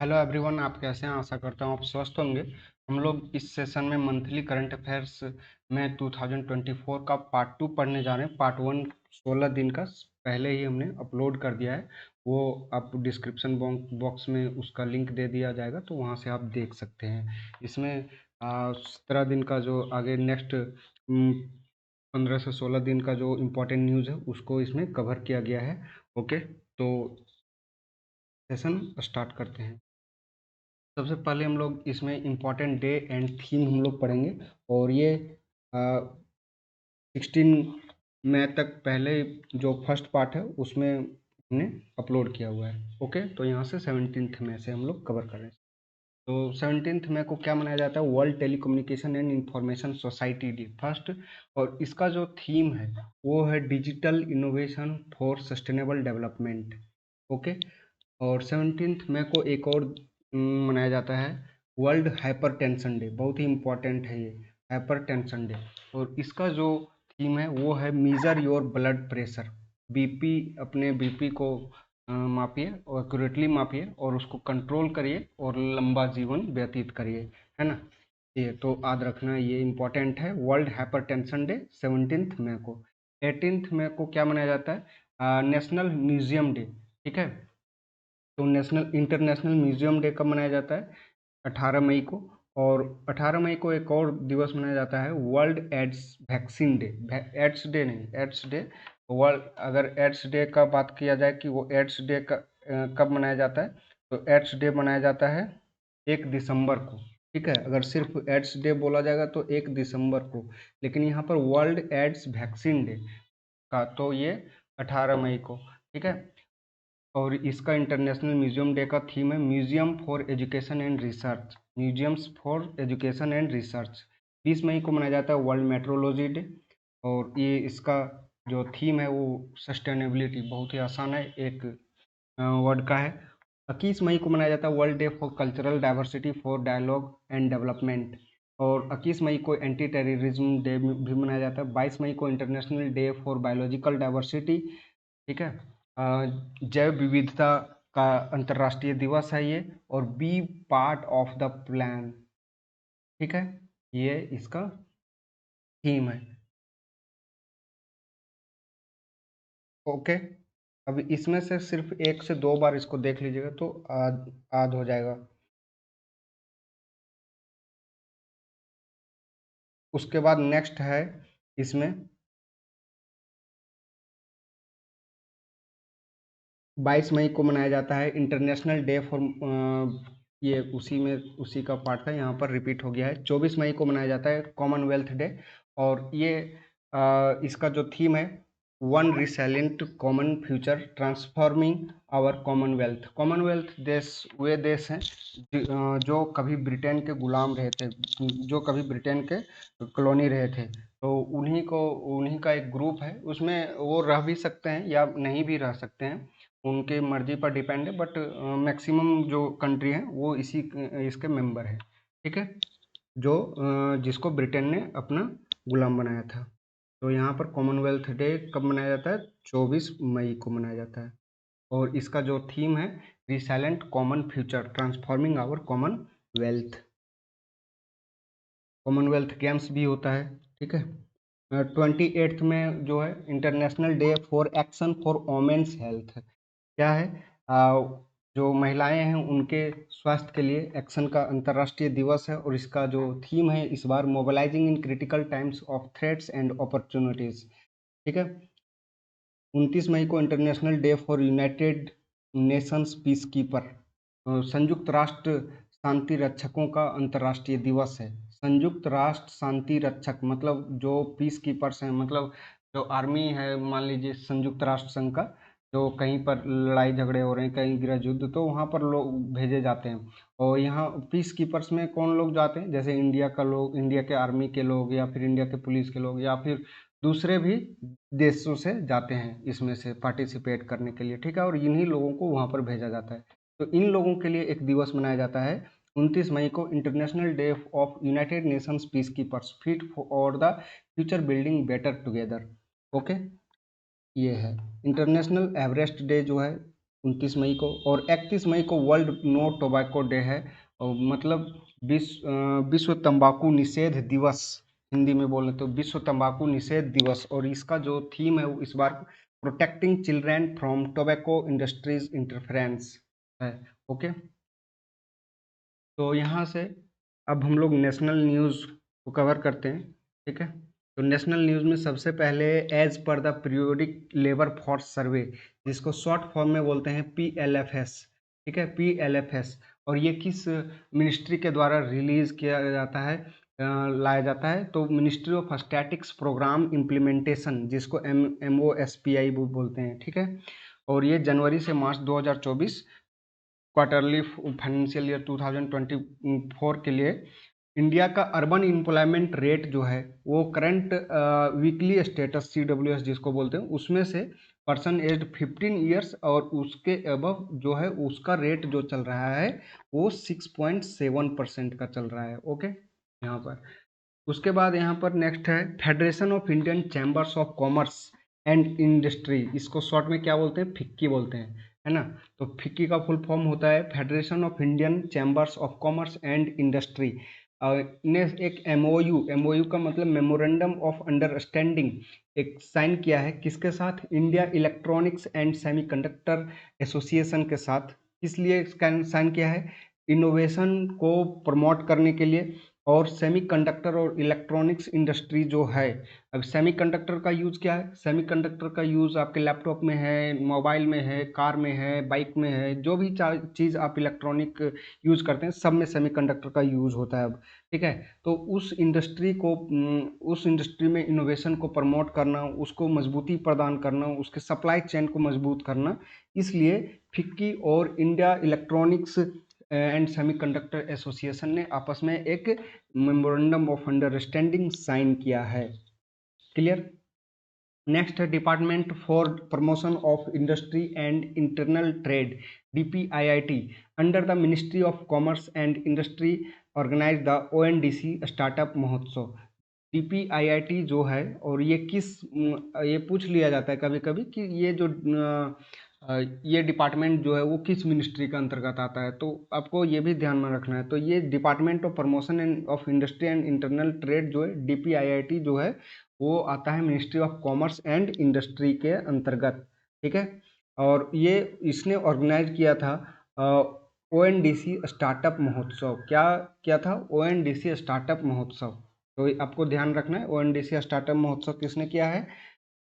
Hello everyone, आप कैसे हैं? आशा करता हूँ आप स्वस्थ होंगे। हम लोग इस सेशन में मंथली करंट अफेयर्स में 2024 का पार्ट 2 पढ़ने जा रहे हैं। पार्ट 1 16 दिन का पहले ही हमने अपलोड कर दिया है। वो आप डिस्क्रिप्शन बॉक्स में उसका लिंक दे दिया जाएगा, तो वहाँ से आप देख सकते हैं। इसमें 17 दिन का जो आगे नेक्स्ट 15 से 16 दिन का जो इम्पोर्टेंट न्यूज़ है उसको इसमें कवर किया गया है। ओके, तो सेशन स्टार्ट करते हैं। सबसे पहले हम लोग इसमें इम्पोर्टेंट डे एंड थीम हम लोग पढ़ेंगे, और ये 16 मई तक पहले जो फर्स्ट पार्ट है उसमें हमने अपलोड किया हुआ है। ओके, तो यहाँ से 17 मई से हम लोग कवर कर रहे हैं। तो 17 मई को क्या मनाया जाता है? World telecommunication and information society day first. और इसका जो थीम है वो है digital innovation for sustainable development. Okay, और 17 मई को एक और मनाया जाता है वर्ल्ड हाइपरटेंशन डे। बहुत ही इम्पोर्टेंट है ये हाइपरटेंशन डे। और इसका जो थीम है वो है measure your blood pressure. BP, अपने बीपी को मापिए और एक्यूरेटली मापिए और उसको कंट्रोल करिए और लंबा जीवन व्यतीत करिए, है ना। ये तो याद रखना, ये इम्पोर्टेंट है। वर्ल्ड हाइपरटेंशन डे 17 मई को। 18 मई को क्या मनाया जाता है? National museum day. ठीक है, तो इंटरनेशनल म्यूजियम डे कब मनाया जाता है? 18 मई को। और 18 मई को एक और दिवस मनाया जाता है world AIDS vaccine day. AIDS day नहीं, एड्स डे वर्ल्ड। अगर एड्स डे का बात किया जाए कि वो एड्स डे का कब मनाया जाता है, तो एड्स डे मनाया जाता है 1 दिसंबर को। ठीक है, अगर सिर्फ एड्स डे बोला जाएगा तो 1 दिसंबर को, लेकिन यहाँ पर वर्ल्ड एड्स वैक्सीन डे का तो ये 18 मई को। ठीक है, और इसका इंटरनेशनल म्यूजियम डे का थीम है museum for education and research. Museums for education and research. 20 मई को मनाया जाता है वर्ल्ड मेट्रोलॉजी डे। और ये इसका जो थीम है वो सस्टेनेबिलिटी, बहुत ही आसान है, एक वर्ड का है। 21 मई को मनाया जाता है world day for cultural diversity for dialogue and development. और 21 मई को एंटी टेररिज्म डे भी मनाया जाता है। 22 मई को international day for biological diversity. ठीक है, जैव विविधता का अंतर्राष्ट्रीय दिवस है ये। और be part of the plan. ठीक है, ये इसका थीम है। ओके, अब इसमें से सिर्फ 1 से 2 बार इसको देख लीजिएगा तो याद हो जाएगा। उसके बाद नेक्स्ट है इसमें 22 मई को मनाया जाता है इंटरनेशनल डे फॉर, ये उसी में उसी का पार्ट था, यहाँ पर रिपीट हो गया है। 24 मई को मनाया जाता है कॉमनवेल्थ डे। और ये इसका जो थीम है one resilient common future transforming our Commonwealth. Commonwealth देश वे देश हैं जो कभी ब्रिटेन के गुलाम रहे थे, जो कभी ब्रिटेन के कॉलोनी रहे थे। तो उन्हीं का एक ग्रुप है, उसमें वो रह भी सकते हैं या नहीं भी रह सकते हैं, उनके मर्जी पर डिपेंड है। बट मैक्सिमम जो कंट्री हैं वो इसके मेंबर हैं। ठीक है, जो जिसको ब्रिटेन ने अपना गुलाम बनाया था। तो यहाँ पर कॉमनवेल्थ डे कब मनाया जाता है? 24 मई को मनाया जाता है। और इसका जो थीम है resilient common future transforming our commonwealth. Commonwealth Games भी होता है। ठीक है, 28th में जो है international day for action for women's health. क्या है? जो महिलाएं हैं उनके स्वास्थ्य के लिए एक्शन का अंतर्राष्ट्रीय दिवस है। और इसका जो थीम है इस बार mobilizing in critical times of threats and opportunities. ठीक है, 29 मई को international day for United Nations peacekeeper. संयुक्त राष्ट्र शांति रक्षकों का अंतर्राष्ट्रीय दिवस है। संयुक्त राष्ट्र शांति रक्षक मतलब जो पीस कीपर्स हैं, मतलब जो आर्मी है, मान लीजिए संयुक्त राष्ट्र संघ का, जो कहीं पर लड़ाई झगड़े हो रहे हैं, कहीं गृह युद्ध, तो वहाँ पर लोग भेजे जाते हैं। और यहाँ पीस कीपर्स में कौन लोग जाते हैं? जैसे इंडिया का लोग, इंडिया के आर्मी के लोग, या फिर इंडिया के पुलिस के लोग, या फिर दूसरे भी देशों से जाते हैं इसमें से पार्टिसिपेट करने के लिए। ठीक है, और इन्हीं लोगों को वहाँ पर भेजा जाता है। तो इन लोगों के लिए एक दिवस मनाया जाता है 29 मई को international day of United Nations peace keepers fit for the future building better together. Okay, ये है इंटरनेशनल एवरेस्ट डे जो है 29 मई को, और 31 मई को वर्ल्ड नो टोबैको डे है, और मतलब विश्व तंबाकू निषेध दिवस, हिंदी में बोले तो विश्व तंबाकू निषेध दिवस। और इसका जो थीम है वो इस बार protecting children from tobacco industries interference है। ओके, तो यहाँ से अब हम लोग नेशनल न्यूज़ को कवर करते हैं। ठीक है, तो नेशनल न्यूज़ में सबसे पहले as per the periodic labour force survey, जिसको शॉर्ट फॉर्म में बोलते हैं PLFS। ठीक है, PLFS। और ये किस मिनिस्ट्री के द्वारा रिलीज किया जाता है, लाया जाता है, तो ministry of statistics programme implementation, जिसको MOSPI बोलते हैं। ठीक है, और ये जनवरी से मार्च 2024 क्वार्टरली फाइनेंशियल ईयर 2024 के लिए इंडिया का अर्बन एम्प्लॉयमेंट रेट जो है वो करंट वीकली स्टेटस CWS जिसको बोलते हैं, उसमें से पर्सन एज 15 ईयर्स और उसके अबव जो है उसका रेट जो चल रहा है वो 6.7% का चल रहा है। ओके, यहाँ पर उसके बाद यहाँ पर नेक्स्ट है federation of Indian chambers of commerce and industry, इसको शॉर्ट में क्या बोलते हैं, फिक्की बोलते हैं, है ना। तो फिक्की का फुल फॉर्म होता है federation of Indian chambers of commerce and industry. ने एक MOU का मतलब मेमोरेंडम ऑफ अंडरस्टैंडिंग एक साइन किया है, किसके साथ, India electronics and semiconductor association के साथ। किस लिए साइन किया है, इनोवेशन को प्रमोट करने के लिए, और सेमीकंडक्टर और इलेक्ट्रॉनिक्स इंडस्ट्री जो है, अब सेमीकंडक्टर का यूज़ क्या है, सेमीकंडक्टर का यूज़ आपके लैपटॉप में है, मोबाइल में है, कार में है, बाइक में है, जो भी चीज़ आप इलेक्ट्रॉनिक यूज़ करते हैं सब में सेमीकंडक्टर का यूज़ होता है अब। ठीक है, तो उस इंडस्ट्री को, उस इंडस्ट्री में इनोवेशन को प्रमोट करना, उसको मजबूती प्रदान करना, उसके सप्लाई चेन को मजबूत करना, इसलिए फिक्की और India electronics and semiconductor association ने आपस में एक मेमोरेंडम ऑफ अंडरस्टैंडिंग साइन किया है। क्लियर। नेक्स्ट है department for promotion of industry and internal trade, DPIIT, under the ministry of commerce and industry organise the ONDC startup Mahotsav. DPIIT जो है, और ये ये पूछ लिया जाता है कभी कभी कि ये जो ये डिपार्टमेंट जो है वो किस मिनिस्ट्री के अंतर्गत आता है, तो आपको ये भी ध्यान में रखना है। तो ये department of promotion end of industry and internal trade जो है DPIIT जो है वो आता है ministry of commerce and industry के अंतर्गत। ठीक है, और ये इसने ऑर्गेनाइज किया था ONDC स्टार्टअप महोत्सव। क्या था, ONDC स्टार्टअप महोत्सव। तो आपको ध्यान रखना है ONDC स्टार्टअप महोत्सव किसने किया है,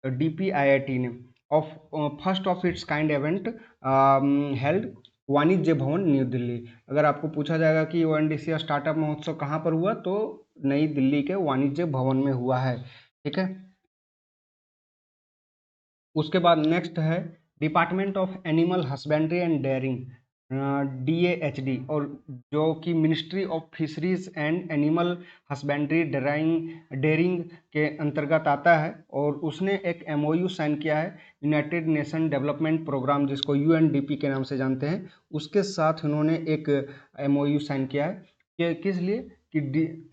DPIIT ने। Of first of its kind event held वाणिज्य भवन न्यू दिल्ली। अगर आपको पूछा जाएगा कि ONDC स्टार्टअप महोत्सव कहाँ पर हुआ, तो नई दिल्ली के वाणिज्य भवन में हुआ है। ठीक है, उसके बाद नेक्स्ट है department of animal husbandry and dairying, DAHD, और जो कि ministry of fisheries and animal husbandry dairying के अंतर्गत आता है, और उसने एक MOU साइन किया है यूनाइटेड नेशन डेवलपमेंट प्रोग्राम, जिसको UNDP के नाम से जानते हैं, उसके साथ उन्होंने एक MOU साइन किया है कि किस लिए, कि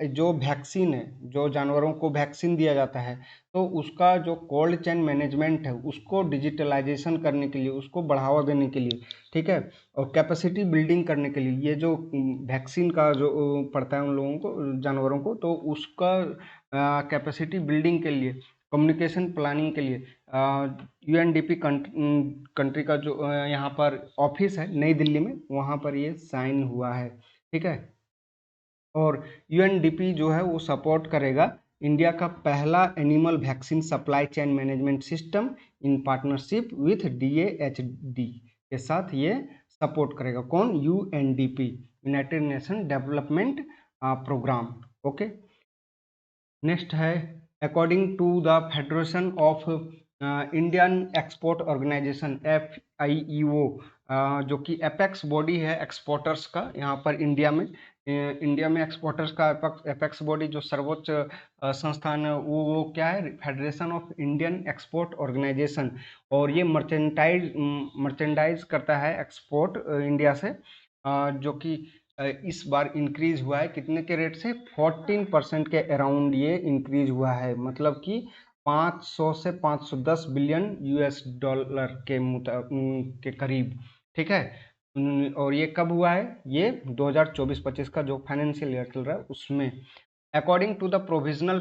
जो वैक्सीन है, जो जानवरों को वैक्सीन दिया जाता है, तो उसका जो कोल्ड चेन मैनेजमेंट है उसको डिजिटलाइजेशन करने के लिए, उसको बढ़ावा देने के लिए, ठीक है, और कैपेसिटी बिल्डिंग करने के लिए, ये जो वैक्सीन का जो पड़ता है उन लोगों को, जानवरों को, तो उसका कैपेसिटी बिल्डिंग के लिए, कम्युनिकेशन प्लानिंग के लिए UNDP कंट्री का जो यहाँ पर ऑफिस है नई दिल्ली में, वहाँ पर ये साइन हुआ है। ठीक है, और UNDP जो है वो सपोर्ट करेगा इंडिया का पहला animal vaccine supply chain management system in partnership with DAHD के साथ, ये सपोर्ट करेगा कौन, UNDP, United Nation development programme. Okay, next है according to the federation of Indian export organisation FIEO, जो कि एपेक्स बॉडी है एक्सपोर्टर्स का यहाँ पर इंडिया में एक्सपोर्टर्स का एपेक्स बॉडी जो सर्वोच्च संस्थान है वो क्या है, federation of Indian export organisation, और ये मर्चेंडाइज करता है एक्सपोर्ट इंडिया से, जो कि इस बार इंक्रीज हुआ है कितने के रेट से, 14% के अराउंड ये इंक्रीज हुआ है, मतलब कि 500 से 510 बिलियन यूएस डॉलर के करीब, ठीक है। और ये कब हुआ है? ये 2024-25 का जो फाइनेंशियल ईयर चल रहा है उसमें। According to the provisional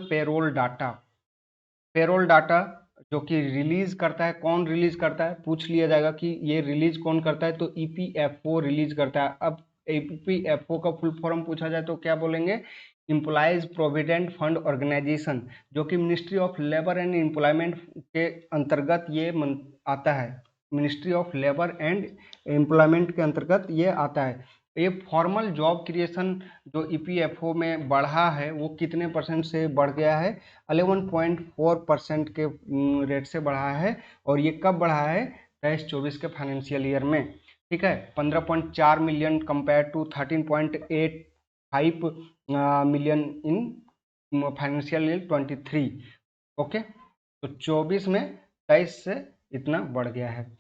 payroll data जो कि रिलीज करता है, कौन रिलीज करता है? पूछ लिया जाएगा कि ये रिलीज कौन करता है, तो ईपीएफओ रिलीज करता है। अब ईपीएफओ का फुल फॉर्म पूछा जाए तो क्या बोलेंगे? एम्प्लॉयज प्रोविडेंट फंड ऑर्गेनाइजेशन, जो कि ministry of labour and employment के अंतर्गत ये आता है। Ministry of labour and employment के अंतर्गत ये आता है। ये फॉर्मल जॉब क्रिएशन जो ईपीएफओ में बढ़ा है वो कितने परसेंट से बढ़ गया है? 11.4% के रेट से बढ़ा है। और ये कब बढ़ा है? 23-24 के फाइनेंशियल ईयर में, ठीक है। 15.4 million compare to 13.85 million in financial year 23। Okay, तो 24 में 23 से इतना बढ़ गया है।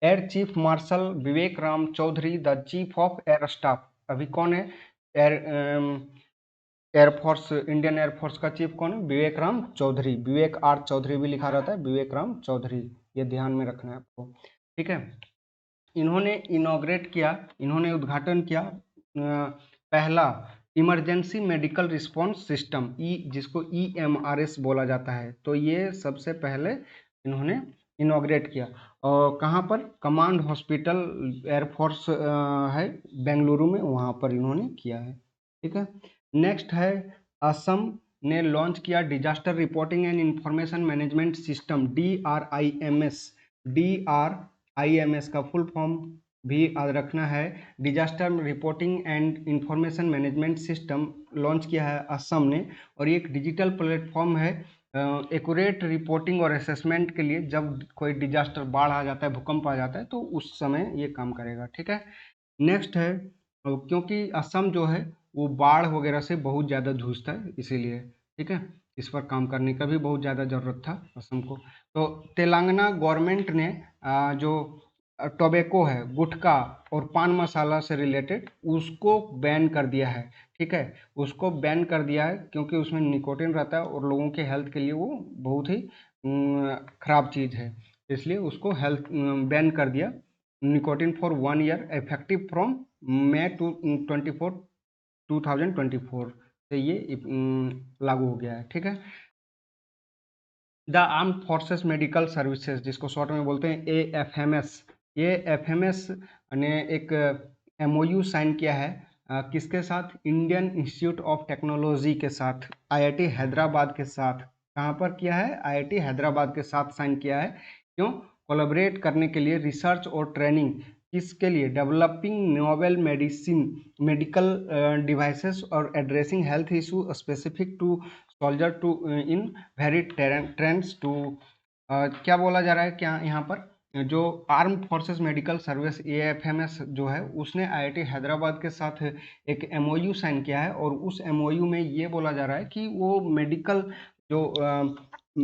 Air chief marshal Vivek Ram Chaudhary the chief of air staff, अभी कौन है? एयरफोर्स, इंडियन एयरफोर्स का चीफ कौन है? विवेक राम चौधरी। विवेक आर चौधरी भी लिखा रहता है, विवेक राम चौधरी, ये ध्यान में रखना है आपको, ठीक है। इन्होंने इनॉग्रेट किया, इन्होंने उद्घाटन किया पहला इमरजेंसी मेडिकल रिस्पॉन्स सिस्टम, जिसको EMRS बोला जाता है। तो ये सबसे पहले इन्होंने इनॉग्रेट किया। और कहाँ पर? कमांड हॉस्पिटल एयरफोर्स है बेंगलुरु में, वहाँ पर इन्होंने किया है, ठीक है। नेक्स्ट है असम ने लॉन्च किया disaster reporting and information management system, DRIMS का फुल फॉर्म भी याद रखना है। Disaster reporting and information management system launch किया है असम ने। और ये एक डिजिटल प्लेटफॉर्म है एक्यूरेट रिपोर्टिंग और असेसमेंट के लिए। जब कोई डिजास्टर, बाढ़ आ जाता है, भूकंप आ जाता है, तो उस समय ये काम करेगा, ठीक है। नेक्स्ट है, क्योंकि असम जो है वो बाढ़ वगैरह से बहुत ज़्यादा जूझता है, इसीलिए, ठीक है, इस पर काम करने का भी बहुत ज़्यादा ज़रूरत था असम को। तो तेलंगाना गवर्नमेंट ने जो टोबैको है, गुटखा और पान मसाला से रिलेटेड, उसको बैन कर दिया है, ठीक है। उसको बैन कर दिया है क्योंकि उसमें निकोटिन रहता है और लोगों के हेल्थ के लिए वो बहुत ही खराब चीज़ है, इसलिए उसको हेल्थ बैन कर दिया। Nicotine for 1 year effective from May 24, 2024 से ये लागू हो गया है, ठीक है। The arm forces medical services, जिसको शॉर्ट में बोलते हैं AFMS, ये FMS ने एक MOU साइन किया है किसके साथ? इंडियन इंस्टीट्यूट ऑफ टेक्नोलॉजी के साथ, IIT हैदराबाद के साथ। कहाँ पर किया है? IIT हैदराबाद के साथ साइन किया है। क्यों? कोलैबोरेट करने के लिए, रिसर्च और ट्रेनिंग, किसके लिए? डेवलपिंग नोवेल मेडिकल डिवाइसेस और addressing health issue specific to soldier to in very trends to. क्या बोला जा रहा है? क्या यहाँ पर जो arm forces medical service AFMS जो है, उसने IIT हैदराबाद के साथ एक MOU साइन किया है। और उस MOU में ये बोला जा रहा है कि वो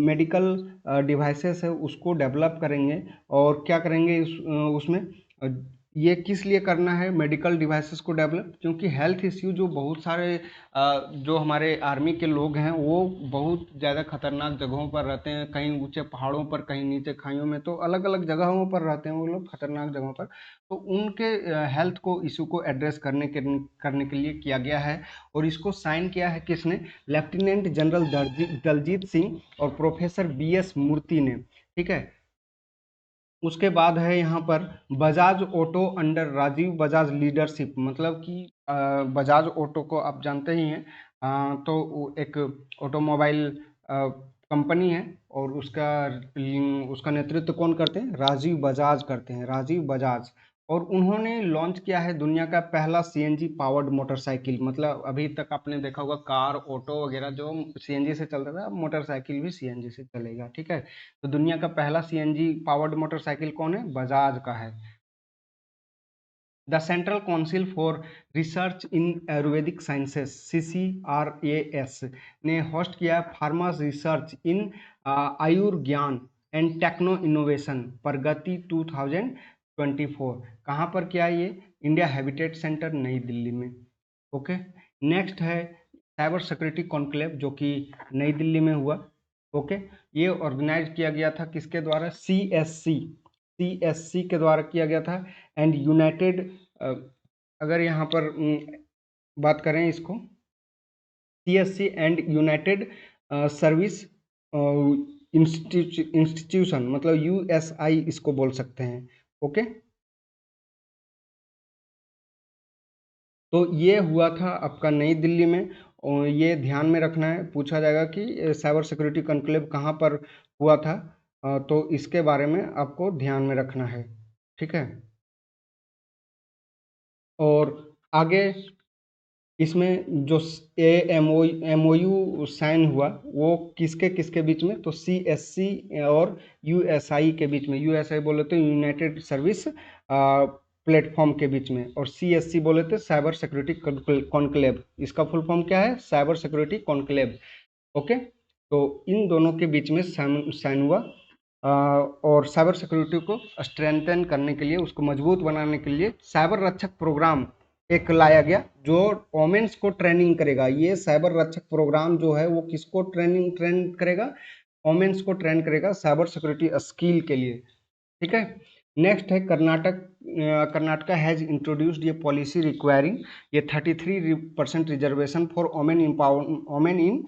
मेडिकल डिवाइसेस है उसको डेवलप करेंगे। और क्या करेंगे उसमें ये किस लिए करना है मेडिकल डिवाइसेस को डेवलप? क्योंकि हेल्थ इश्यू जो बहुत सारे जो हमारे आर्मी के लोग हैं वो बहुत ज़्यादा खतरनाक जगहों पर रहते हैं, कहीं ऊंचे पहाड़ों पर, कहीं नीचे खाइयों में, तो अलग अलग जगहों पर रहते हैं वो लोग, खतरनाक जगहों पर। तो उनके हेल्थ को इशू को एड्रेस करने के लिए किया गया है। और इसको साइन किया है किसने? लेफ्टिनेंट जनरल दलजीत सिंह और प्रोफेसर BS मूर्ति ने, ठीक है। उसके बाद है यहाँ पर Bajaj auto under Rajiv Bajaj leadership, मतलब कि बजाज ऑटो को आप जानते ही हैं, तो वो एक ऑटोमोबाइल कंपनी है। और उसका नेतृत्व कौन करते हैं? राजीव बजाज करते हैं, राजीव बजाज। और उन्होंने लॉन्च किया है दुनिया का पहला CNG पावर्ड मोटरसाइकिल। मतलब अभी तक आपने देखा होगा कार, ऑटो वगैरह जो CNG से चलता था, मोटरसाइकिल भी CNG से चलेगा, ठीक है। तो दुनिया का पहला CNG पावर्ड मोटरसाइकिल कौन है? बजाज का है। The central council for research in Ayurvedic sciences CCRAS ने होस्ट किया pharmas research in Ayurgyan and techno innovation Pragati 2024। कहाँ पर किया है ये? इंडिया हैबिटेट सेंटर, नई दिल्ली में। ओके, नेक्स्ट है साइबर सिक्योरिटी कॉन्क्लेव, जो कि नई दिल्ली में हुआ। ओके, ये ऑर्गेनाइज किया गया था किसके द्वारा? सीएससी के द्वारा किया गया था। एंड यूनाइटेड, अगर यहाँ पर बात करें इसको, CSC and United service institution, मतलब यूएसआई इसको बोल सकते हैं। ओके, तो ये हुआ था आपका नई दिल्ली में, और ये ध्यान में रखना है, पूछा जाएगा कि साइबर सिक्योरिटी कॉन्क्लेव कहाँ पर हुआ था, तो इसके बारे में आपको ध्यान में रखना है, ठीक है। और आगे इसमें जो एमओयू साइन हुआ वो किसके किसके बीच में? तो सीएससी और यूएसआई के बीच में। यूएसआई बोले तो यूनाइटेड सर्विस प्लेटफॉर्म के बीच में, और सीएससी बोले थे साइबर सिक्योरिटी कॉन्क्लेव। इसका फुल फॉर्म क्या है? Cyber security conclave. ओके, तो इन दोनों के बीच में साइन हुआ, और साइबर सिक्योरिटी को स्ट्रेंथन करने के लिए, उसको मजबूत बनाने के लिए साइबर रक्षक प्रोग्राम एक लाया गया जो वोमेन्स को ट्रेनिंग करेगा। ये साइबर रक्षक प्रोग्राम जो है वो किसको ट्रेन करेगा? वोमेन्स को ट्रेन करेगा साइबर सिक्योरिटी स्किल के लिए, ठीक है। नेक्स्ट है कर्नाटका हैज इंट्रोड्यूस्ड ये पॉलिसी रिक्वायरिंग ये 33% reservation for women in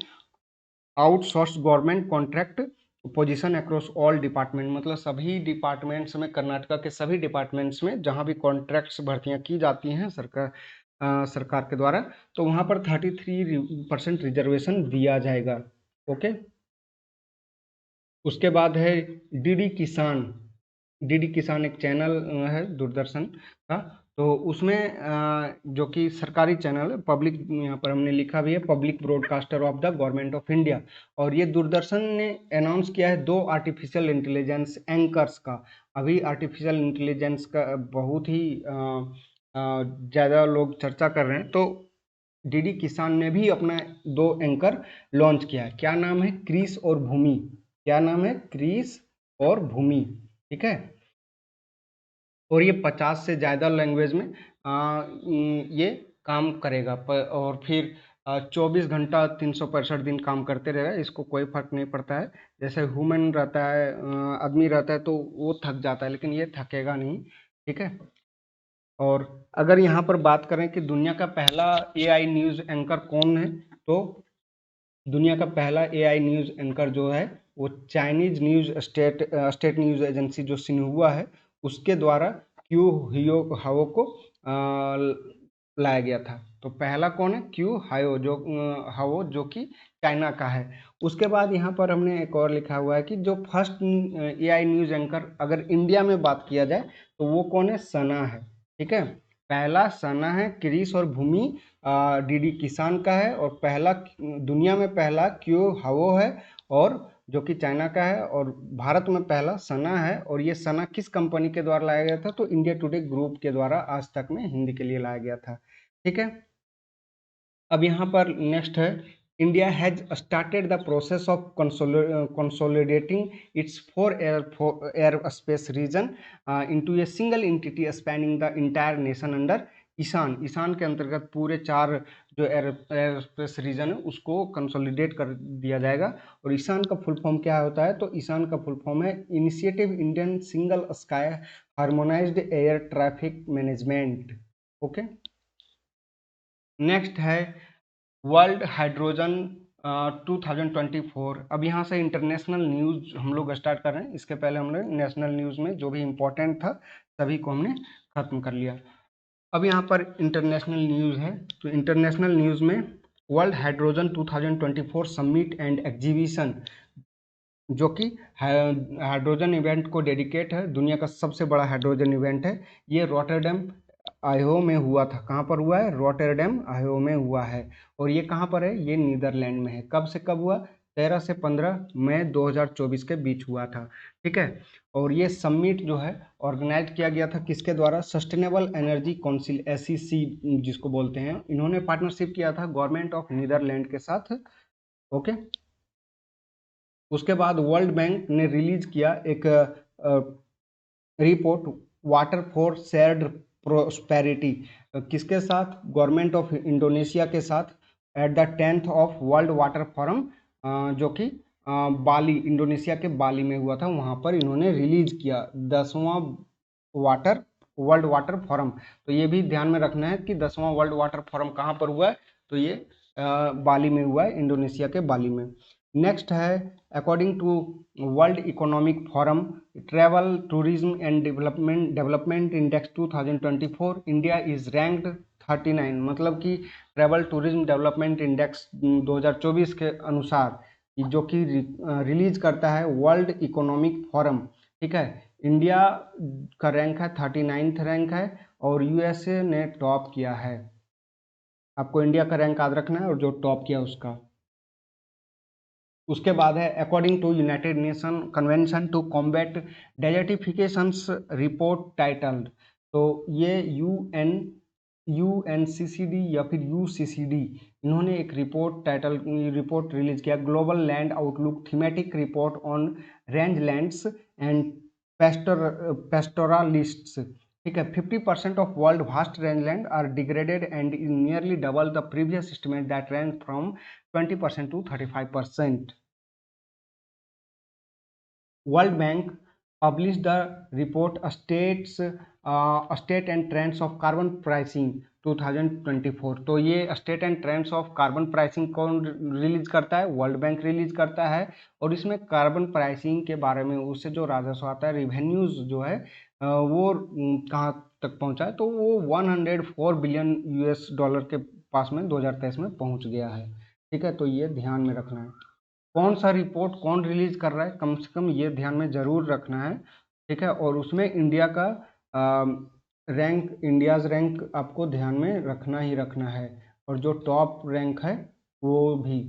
outsource government contract position across all department, मतलब सभी डिपार्टमेंट्स में, कर्नाटका के सभी डिपार्टमेंट्स में जहां भी कॉन्ट्रैक्ट्स भर्तियां की जाती हैं सरकार के द्वारा, तो वहां पर 33% रिजर्वेशन दिया जाएगा। ओके, उसके बाद है डीडी किसान। डीडी किसान एक चैनल है दूरदर्शन का, तो उसमें जो कि सरकारी चैनल है, पब्लिक, यहाँ पर हमने लिखा भी है public broadcaster of the government of India, और ये दूरदर्शन ने अनाउंस किया है 2 आर्टिफिशियल इंटेलिजेंस एंकर्स का। अभी आर्टिफिशियल इंटेलिजेंस का बहुत ही ज़्यादा लोग चर्चा कर रहे हैं, तो डीडी किसान ने भी अपना 2 एंकर लॉन्च किया है। क्या नाम है? क्रिस और भूमि। क्या नाम है? क्रिस और भूमि, ठीक है। और ये 50 से ज़्यादा लैंग्वेज में ये काम करेगा, और फिर 24 घंटा 365 दिन काम करते रहेगा, इसको कोई फर्क नहीं पड़ता है। जैसे ह्यूमन रहता है, आदमी रहता है, तो वो थक जाता है, लेकिन ये थकेगा नहीं, ठीक है। और अगर यहाँ पर बात करें कि दुनिया का पहला एआई न्यूज़ एंकर कौन है, तो दुनिया का पहला एआई न्यूज़ एंकर जो है वो Chinese news state news agency जो सिन्हुआ है उसके द्वारा क्यू हियो हाओ को लाया गया था। तो पहला कौन है? क्यू हाओ जो कि चाइना का है। उसके बाद यहाँ पर हमने एक और लिखा हुआ है कि जो फर्स्ट एआई न्यूज़ एंकर अगर इंडिया में बात किया जाए तो वो कौन है? सना है, ठीक है। पहला सना है, क्रिस और भूमि डीडी किसान का है, और पहला दुनिया में पहला क्यू हाओ है, और जो कि चाइना का है, और भारत में पहला सना है। और ये सना किस कंपनी के द्वारा लाया गया था? तो इंडिया टुडे ग्रुप के द्वारा आज तक में हिंदी के लिए लाया गया था, ठीक है। अब यहाँ पर नेक्स्ट है India has started the process of consolidating its 4 airspace region into a single entity spanning the entire nation under Ishan. Ishan के अंतर्गत पूरे 4 जो एयर स्पेस रीजन है उसको कंसोलिडेट कर दिया जाएगा। और ईशान का फुल फॉर्म क्या होता है? तो ईशान का फुल फॉर्म है initiative Indian single sky harmonised air traffic management. Okay, next है वर्ल्ड हाइड्रोजन 2024। अब यहाँ से इंटरनेशनल न्यूज़ हम लोग स्टार्ट कर रहे हैं। इसके पहले हमने नेशनल न्यूज़ में जो भी इम्पोर्टेंट था सभी को हमने ख़त्म कर लिया। अब यहाँ पर इंटरनेशनल न्यूज़ है, तो इंटरनेशनल न्यूज़ में world hydrogen 2024 summit and exhibition, जो कि हाइड्रोजन इवेंट को डेडिकेट है, दुनिया का सबसे बड़ा हाइड्रोजन इवेंट है। ये रॉटरडैम आयो में हुआ था। कहाँ पर हुआ है? रॉटरडैम आयो में हुआ है। और ये कहाँ पर है? ये नीदरलैंड में है। कब से कब हुआ? 13 से 15 मई 2024 के बीच हुआ था, ठीक है। और ये समिट जो है ऑर्गेनाइज किया गया था किसके द्वारा? सस्टेनेबल एनर्जी काउंसिल, SEC जिसको बोलते हैं, इन्होंने पार्टनरशिप किया था गवर्नमेंट ऑफ नीदरलैंड के साथ। ओके, उसके बाद वर्ल्ड बैंक ने रिलीज किया एक report water for shared prosperity, किसके साथ? गवर्नमेंट ऑफ इंडोनेशिया के साथ, at the 10th of world water forum, जो कि बाली, इंडोनेशिया के बाली में हुआ था, वहाँ पर इन्होंने रिलीज किया 10वां वाटर वर्ल्ड वाटर फोरम। तो ये भी ध्यान में रखना है कि 10वां वर्ल्ड वाटर फोरम कहाँ पर हुआ है, तो ये बाली में हुआ है, इंडोनेशिया के बाली में। नेक्स्ट है according to world economic forum travel tourism and development index 2024 India is ranked 39, मतलब कि ट्रैवल टूरिज्म डेवलपमेंट इंडेक्स 2024 के अनुसार जो कि रिलीज करता है वर्ल्ड इकोनॉमिक फोरम, ठीक है, इंडिया का रैंक है 39th रैंक है और यूएसए ने टॉप किया है। आपको इंडिया का रैंक याद रखना है और जो टॉप किया उसका। उसके बाद है according to United Nation convention to combat desertifications report titled, तो ये यूएनसीसीडी या फिर यूसीसीडी, इन्होंने एक रिपोर्ट रिलीज किया, global land outlook thematic report on rangelands and pastoralists, ठीक है। 50% of world vast rangeland are degraded and is nearly double the previous estimate that range from 20% to 35%. World Bank published the report State and Trends of Carbon Pricing 2024। तो ये state and trends of carbon pricing कौन release करता है, world bank release करता है। और इसमें carbon pricing के बारे में उससे जो राजस्व आता है, रिवेन्यूज जो है वो कहाँ तक पहुंचा है, तो वो 104 बिलियन यूएस डॉलर के पास में 2023 में पहुंच गया है, ठीक है। तो ये ध्यान में रखना है, कौन सा रिपोर्ट कौन रिलीज कर रहा है, कम से कम ये ध्यान में जरूर रखना है, ठीक है। और उसमें इंडिया का इंडियाज रैंक आपको ध्यान में रखना ही रखना है, और जो टॉप रैंक है वो भी,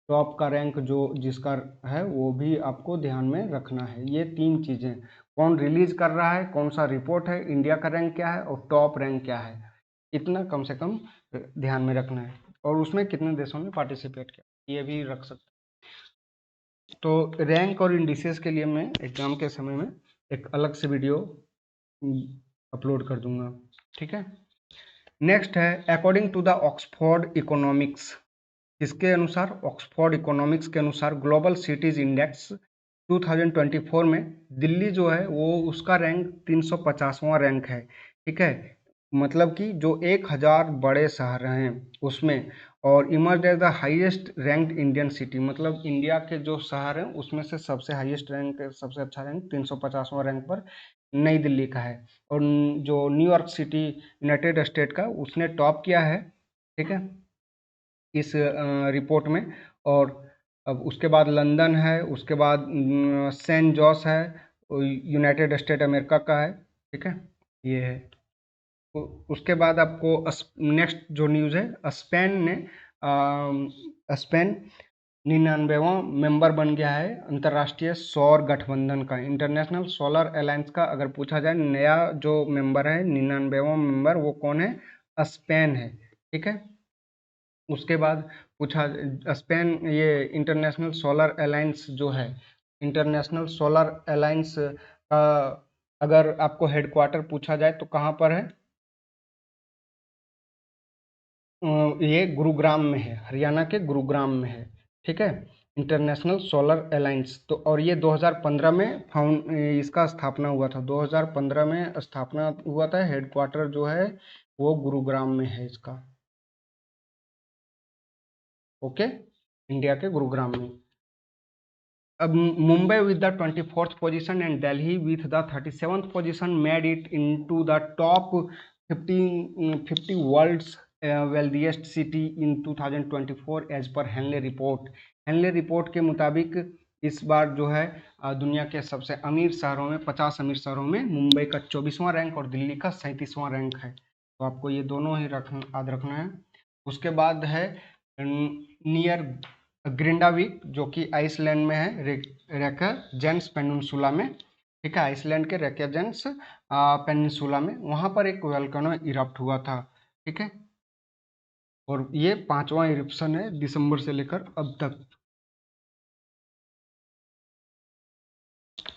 टॉप का रैंक जो जिसका है वो भी आपको ध्यान में रखना है। ये 3 चीजें, कौन रिलीज कर रहा है, कौन सा रिपोर्ट है, इंडिया का रैंक क्या है और टॉप रैंक क्या है, इतना कम से कम ध्यान में रखना है। और उसमें कितने देशों ने पार्टिसिपेट किया ये भी रख सकते। तो रैंक और इंडिसेस के लिए मैं एग्जाम के समय में एक अलग से वीडियो अपलोड कर दूंगा, ठीक है। नेक्स्ट है according to the Oxford economics, इसके अनुसार ऑक्सफोर्ड इकोनॉमिक्स के अनुसार ग्लोबल सिटीज इंडेक्स 2024 में दिल्ली जो है वो उसका रैंक 350वां रैंक है, ठीक है। मतलब कि जो 1000 बड़े शहर हैं उसमें, और emerge as the highest ranked Indian city, मतलब इंडिया के जो शहर हैं उसमें से सबसे हाईएस्ट रैंक, सबसे अच्छा रैंक 350वां रैंक पर नई दिल्ली का है। और जो न्यूयॉर्क सिटी यूनाइटेड स्टेट का उसने टॉप किया है, ठीक है, इस रिपोर्ट में। और अब उसके बाद लंदन है, उसके बाद सेंट जॉस है, यूनाइटेड स्टेट अमेरिका का है, ठीक है, ये है। उसके बाद आपको नेक्स्ट जो न्यूज़ है, स्पेन 99वां मेंबर बन गया है अंतर्राष्ट्रीय सौर गठबंधन का, इंटरनेशनल सोलर अलायंस का। अगर पूछा जाए नया जो मेंबर है 99वां मेंबर वो कौन है, स्पेन है, ठीक है। उसके बाद पूछा स्पेन, ये इंटरनेशनल सोलर अलायंस जो है, इंटरनेशनल सोलर अलायंस का अगर आपको हेडक्वार्टर पूछा जाए तो कहाँ पर है, ये गुरुग्राम में है, हरियाणा के गुरुग्राम में है, ठीक है, इंटरनेशनल सोलर अलायंस। तो और ये 2015 में इसका स्थापना हुआ था, 2015 में स्थापना हुआ था, हेडक्वार्टर जो है वो गुरुग्राम में है इसका, ओके, इंडिया के गुरुग्राम में। अब Mumbai with the 24th position and Delhi with the 37th position made it into the top 50 world's wealthiest city in 2024 as per Henley report। Henley report के मुताबिक इस बार जो है दुनिया के सबसे अमीर शहरों में, 50 अमीर शहरों में मुंबई का 24वां रैंक और दिल्ली का 37वां रैंक है। तो आपको ये दोनों ही याद रखना है। उसके बाद है नियर ग्रिंडाविक जो कि आइसलैंड में है, रेक्याजेंस पेनिनसुला में, ठीक है, आइसलैंड के रेक्याजेंस पेनिनसुला में, वहां पर एक वोल्केनो इरप्ट हुआ था, ठीक है। और ये 5वां इरप्शन है दिसंबर से लेकर अब तक।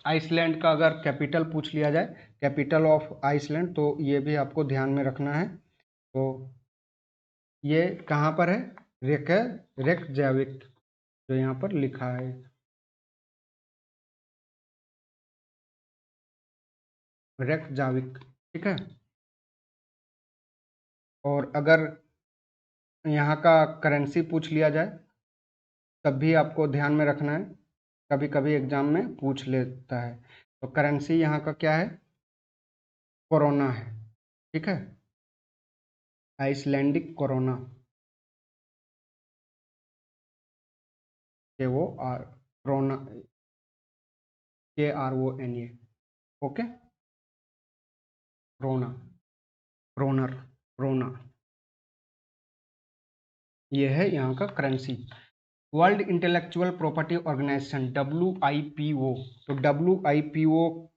आइसलैंड का अगर कैपिटल पूछ लिया जाए, कैपिटल ऑफ आइसलैंड, तो ये भी आपको ध्यान में रखना है। तो ये कहाँ पर है, रेक्याविक जो यहाँ पर लिखा है। रेकजाविक, ठीक है। और अगर यहाँ का करेंसी पूछ लिया जाए तब भी आपको ध्यान में रखना है, कभी कभी एग्जाम में पूछ लेता है। तो करेंसी यहाँ का क्या है, कोरोना है, ठीक है, आइसलैंडिक कोरोना, के वो or krona, KRONA, okay, krona, kronor, krona, ये है यहाँ का करेंसी। World intellectual property organisation WIPO, तो WIPO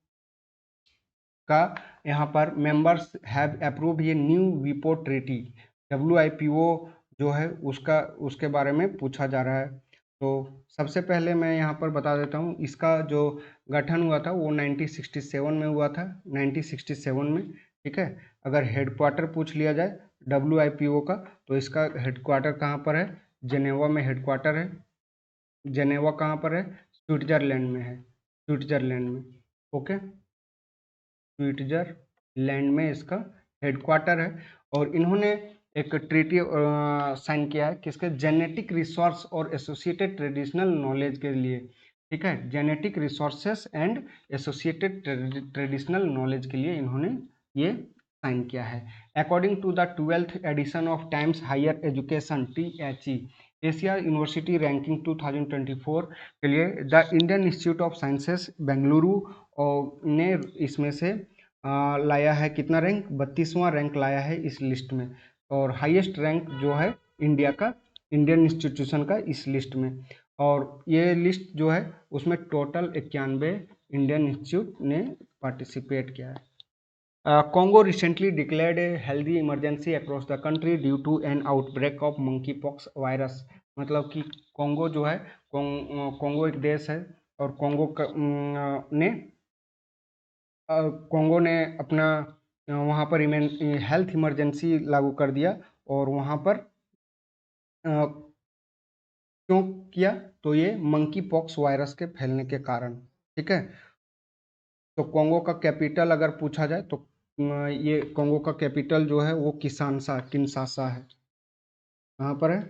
का यहाँ पर मेंबर्स हैव अप्रूव ये न्यू वीपो ट्रीटी। WIPO जो है उसके बारे में पूछा जा रहा है। तो सबसे पहले मैं यहाँ पर बता देता हूँ, इसका जो गठन हुआ था वो 1967 में हुआ था, 1967 में, ठीक है। अगर हेडक्वार्टर पूछ लिया जाए WIPO का, तो इसका हेडक्वार्टर कहाँ पर है, जेनेवा में हेडक्वार्टर है। जेनेवा कहाँ पर है, स्विट्जरलैंड में है, स्विट्जरलैंड में, ओके, स्विट्जरलैंड में इसका हेडक्वार्टर है। और इन्होंने एक ट्रीटी साइन किया है किसके, जेनेटिक रिसोर्स और एसोसिएटेड ट्रेडिशनल नॉलेज के लिए, ठीक है, genetic resources and associated traditional knowledge के लिए इन्होंने ये साइन किया है। According to the 12th edition of Times Higher Education THE Asia university ranking 2024 के लिए the Indian institute of Sciences Bengaluru ने इसमें से लाया है कितना रैंक, 32वां रैंक लाया है इस लिस्ट में। और हाईएस्ट रैंक जो है इंडिया का, इंडियन इंस्टीट्यूशन का इस लिस्ट में। और ये लिस्ट जो है उसमें टोटल 91 इंडियन इंस्टीट्यूट ने पार्टिसिपेट किया है। Congo recently declared a healthy emergency across the country due to an outbreak of monkeypox virus। मतलब कि कोंगो जो है, कोंगो एक देश है और कोंगो ने अपना वहाँ पर हेल्थ इमरजेंसी लागू कर दिया। और वहाँ पर क्यों किया, तो ये मंकी पॉक्स वायरस के फैलने के कारण, ठीक है। तो कोंगो का कैपिटल अगर पूछा जाए तो ये कोंगो का कैपिटल जो है वो किनशासा है। कहाँ पर है,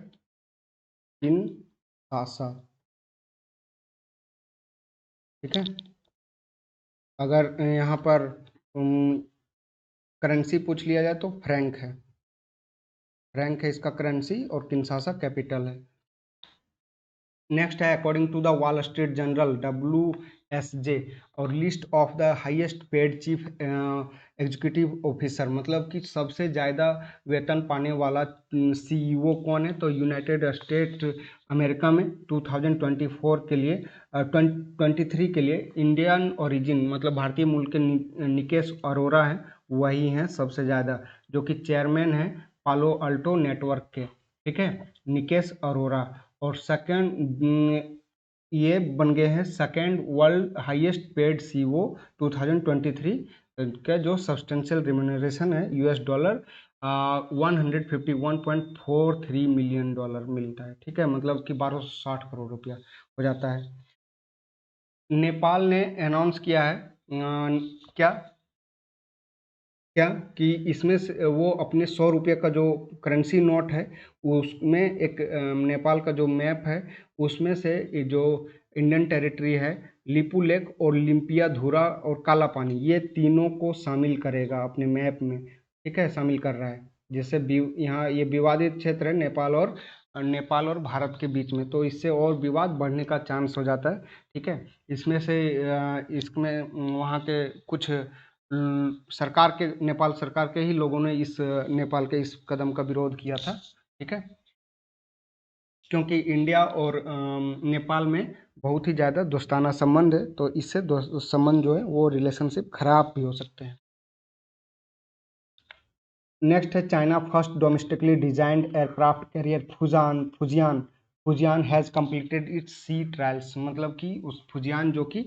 किनशासा, ठीक है। अगर यहाँ पर करेंसी पूछ लिया जाए तो फ्रैंक है, फ्रैंक है इसका करेंसी और किनशासा कैपिटल है। नेक्स्ट है according to the Wall Street Journal WSJ और list of the highest paid chief executive officer, मतलब कि सबसे ज़्यादा वेतन पाने वाला CEO कौन है, तो यूनाइटेड स्टेट अमेरिका में 2024 के लिए 23 के लिए इंडियन ओरिजिन, मतलब भारतीय मूल के निकेश अरोरा हैं, वही हैं सबसे ज़्यादा, जो कि चेयरमैन हैं पालो अल्टो नेटवर्क के, ठीक है, निकेश अरोरा। और सेकंड ये बन गए हैं second world highest paid CEO 2023 का, जो सब्सटेंशियल रिम्यूनरेशन है $151.43 मिलियन मिलता है, ठीक है, मतलब कि 1260 करोड़ रुपया हो जाता है। नेपाल ने अनाउंस किया है क्या क्या कि इसमें से वो अपने 100 रुपये का जो करेंसी नोट है उसमें एक नेपाल का जो मैप है उसमें से ये जो इंडियन टेरिटरी है लिपू लेक और लिम्पिया धुरा और काला पानी, ये तीनों को शामिल करेगा अपने मैप में, ठीक है, शामिल कर रहा है। जैसे यहाँ ये विवादित क्षेत्र है नेपाल और भारत के बीच में, तो इससे और विवाद बढ़ने का चांस हो जाता है, ठीक है। इसमें से इसमें वहाँ के कुछ सरकार के, नेपाल सरकार के ही लोगों ने इस नेपाल के इस कदम का विरोध किया था, ठीक है, क्योंकि इंडिया और नेपाल में बहुत ही ज़्यादा दोस्ताना संबंध है, तो इससे संबंध जो है वो रिलेशनशिप खराब भी हो सकते हैं। नेक्स्ट है China first domestically designed aircraft carrier Fujian has completed its sea trials, मतलब कि उस फुजियान जो कि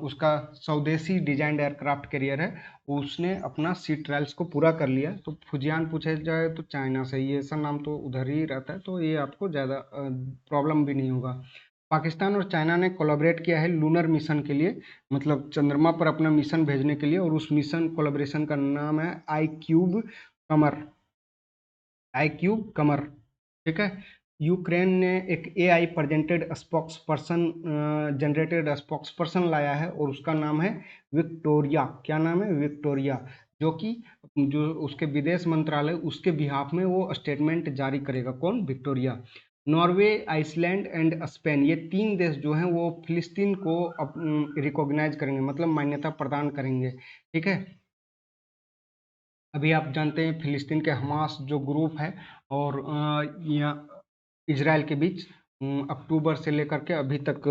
उसका स्वदेशी डिजाइंड एयरक्राफ्ट कैरियर है, उसने अपना सी ट्रायल्स को पूरा कर लिया। तो फुजियान पूछा जाए तो चाइना से, ये ऐसा नाम तो उधर ही रहता है, तो ये आपको ज़्यादा प्रॉब्लम भी नहीं होगा। पाकिस्तान और चाइना ने कोलैबोरेट किया है लूनर मिशन के लिए, मतलब चंद्रमा पर अपना मिशन भेजने के लिए, और उस मिशन कोलैबोरेशन का नाम है आई क्यूब कमर। ठीक है। यूक्रेन ने एक एआई जनरेटेड स्पोक्स पर्सन लाया है और उसका नाम है विक्टोरिया। क्या नाम है? विक्टोरिया। जो उसके विदेश मंत्रालय उसके बिहाफ में वो स्टेटमेंट जारी करेगा। कौन? Victoria. Norway, Iceland and Spain, ये 3 देश जो हैं वो फिलिस्तीन को रिकॉग्नाइज करेंगे, मतलब मान्यता प्रदान करेंगे। ठीक है। अभी आप जानते हैं फिलिस्तीन के हमास जो ग्रुप है और यहाँ इजराइल के बीच अक्टूबर से लेकर के अभी तक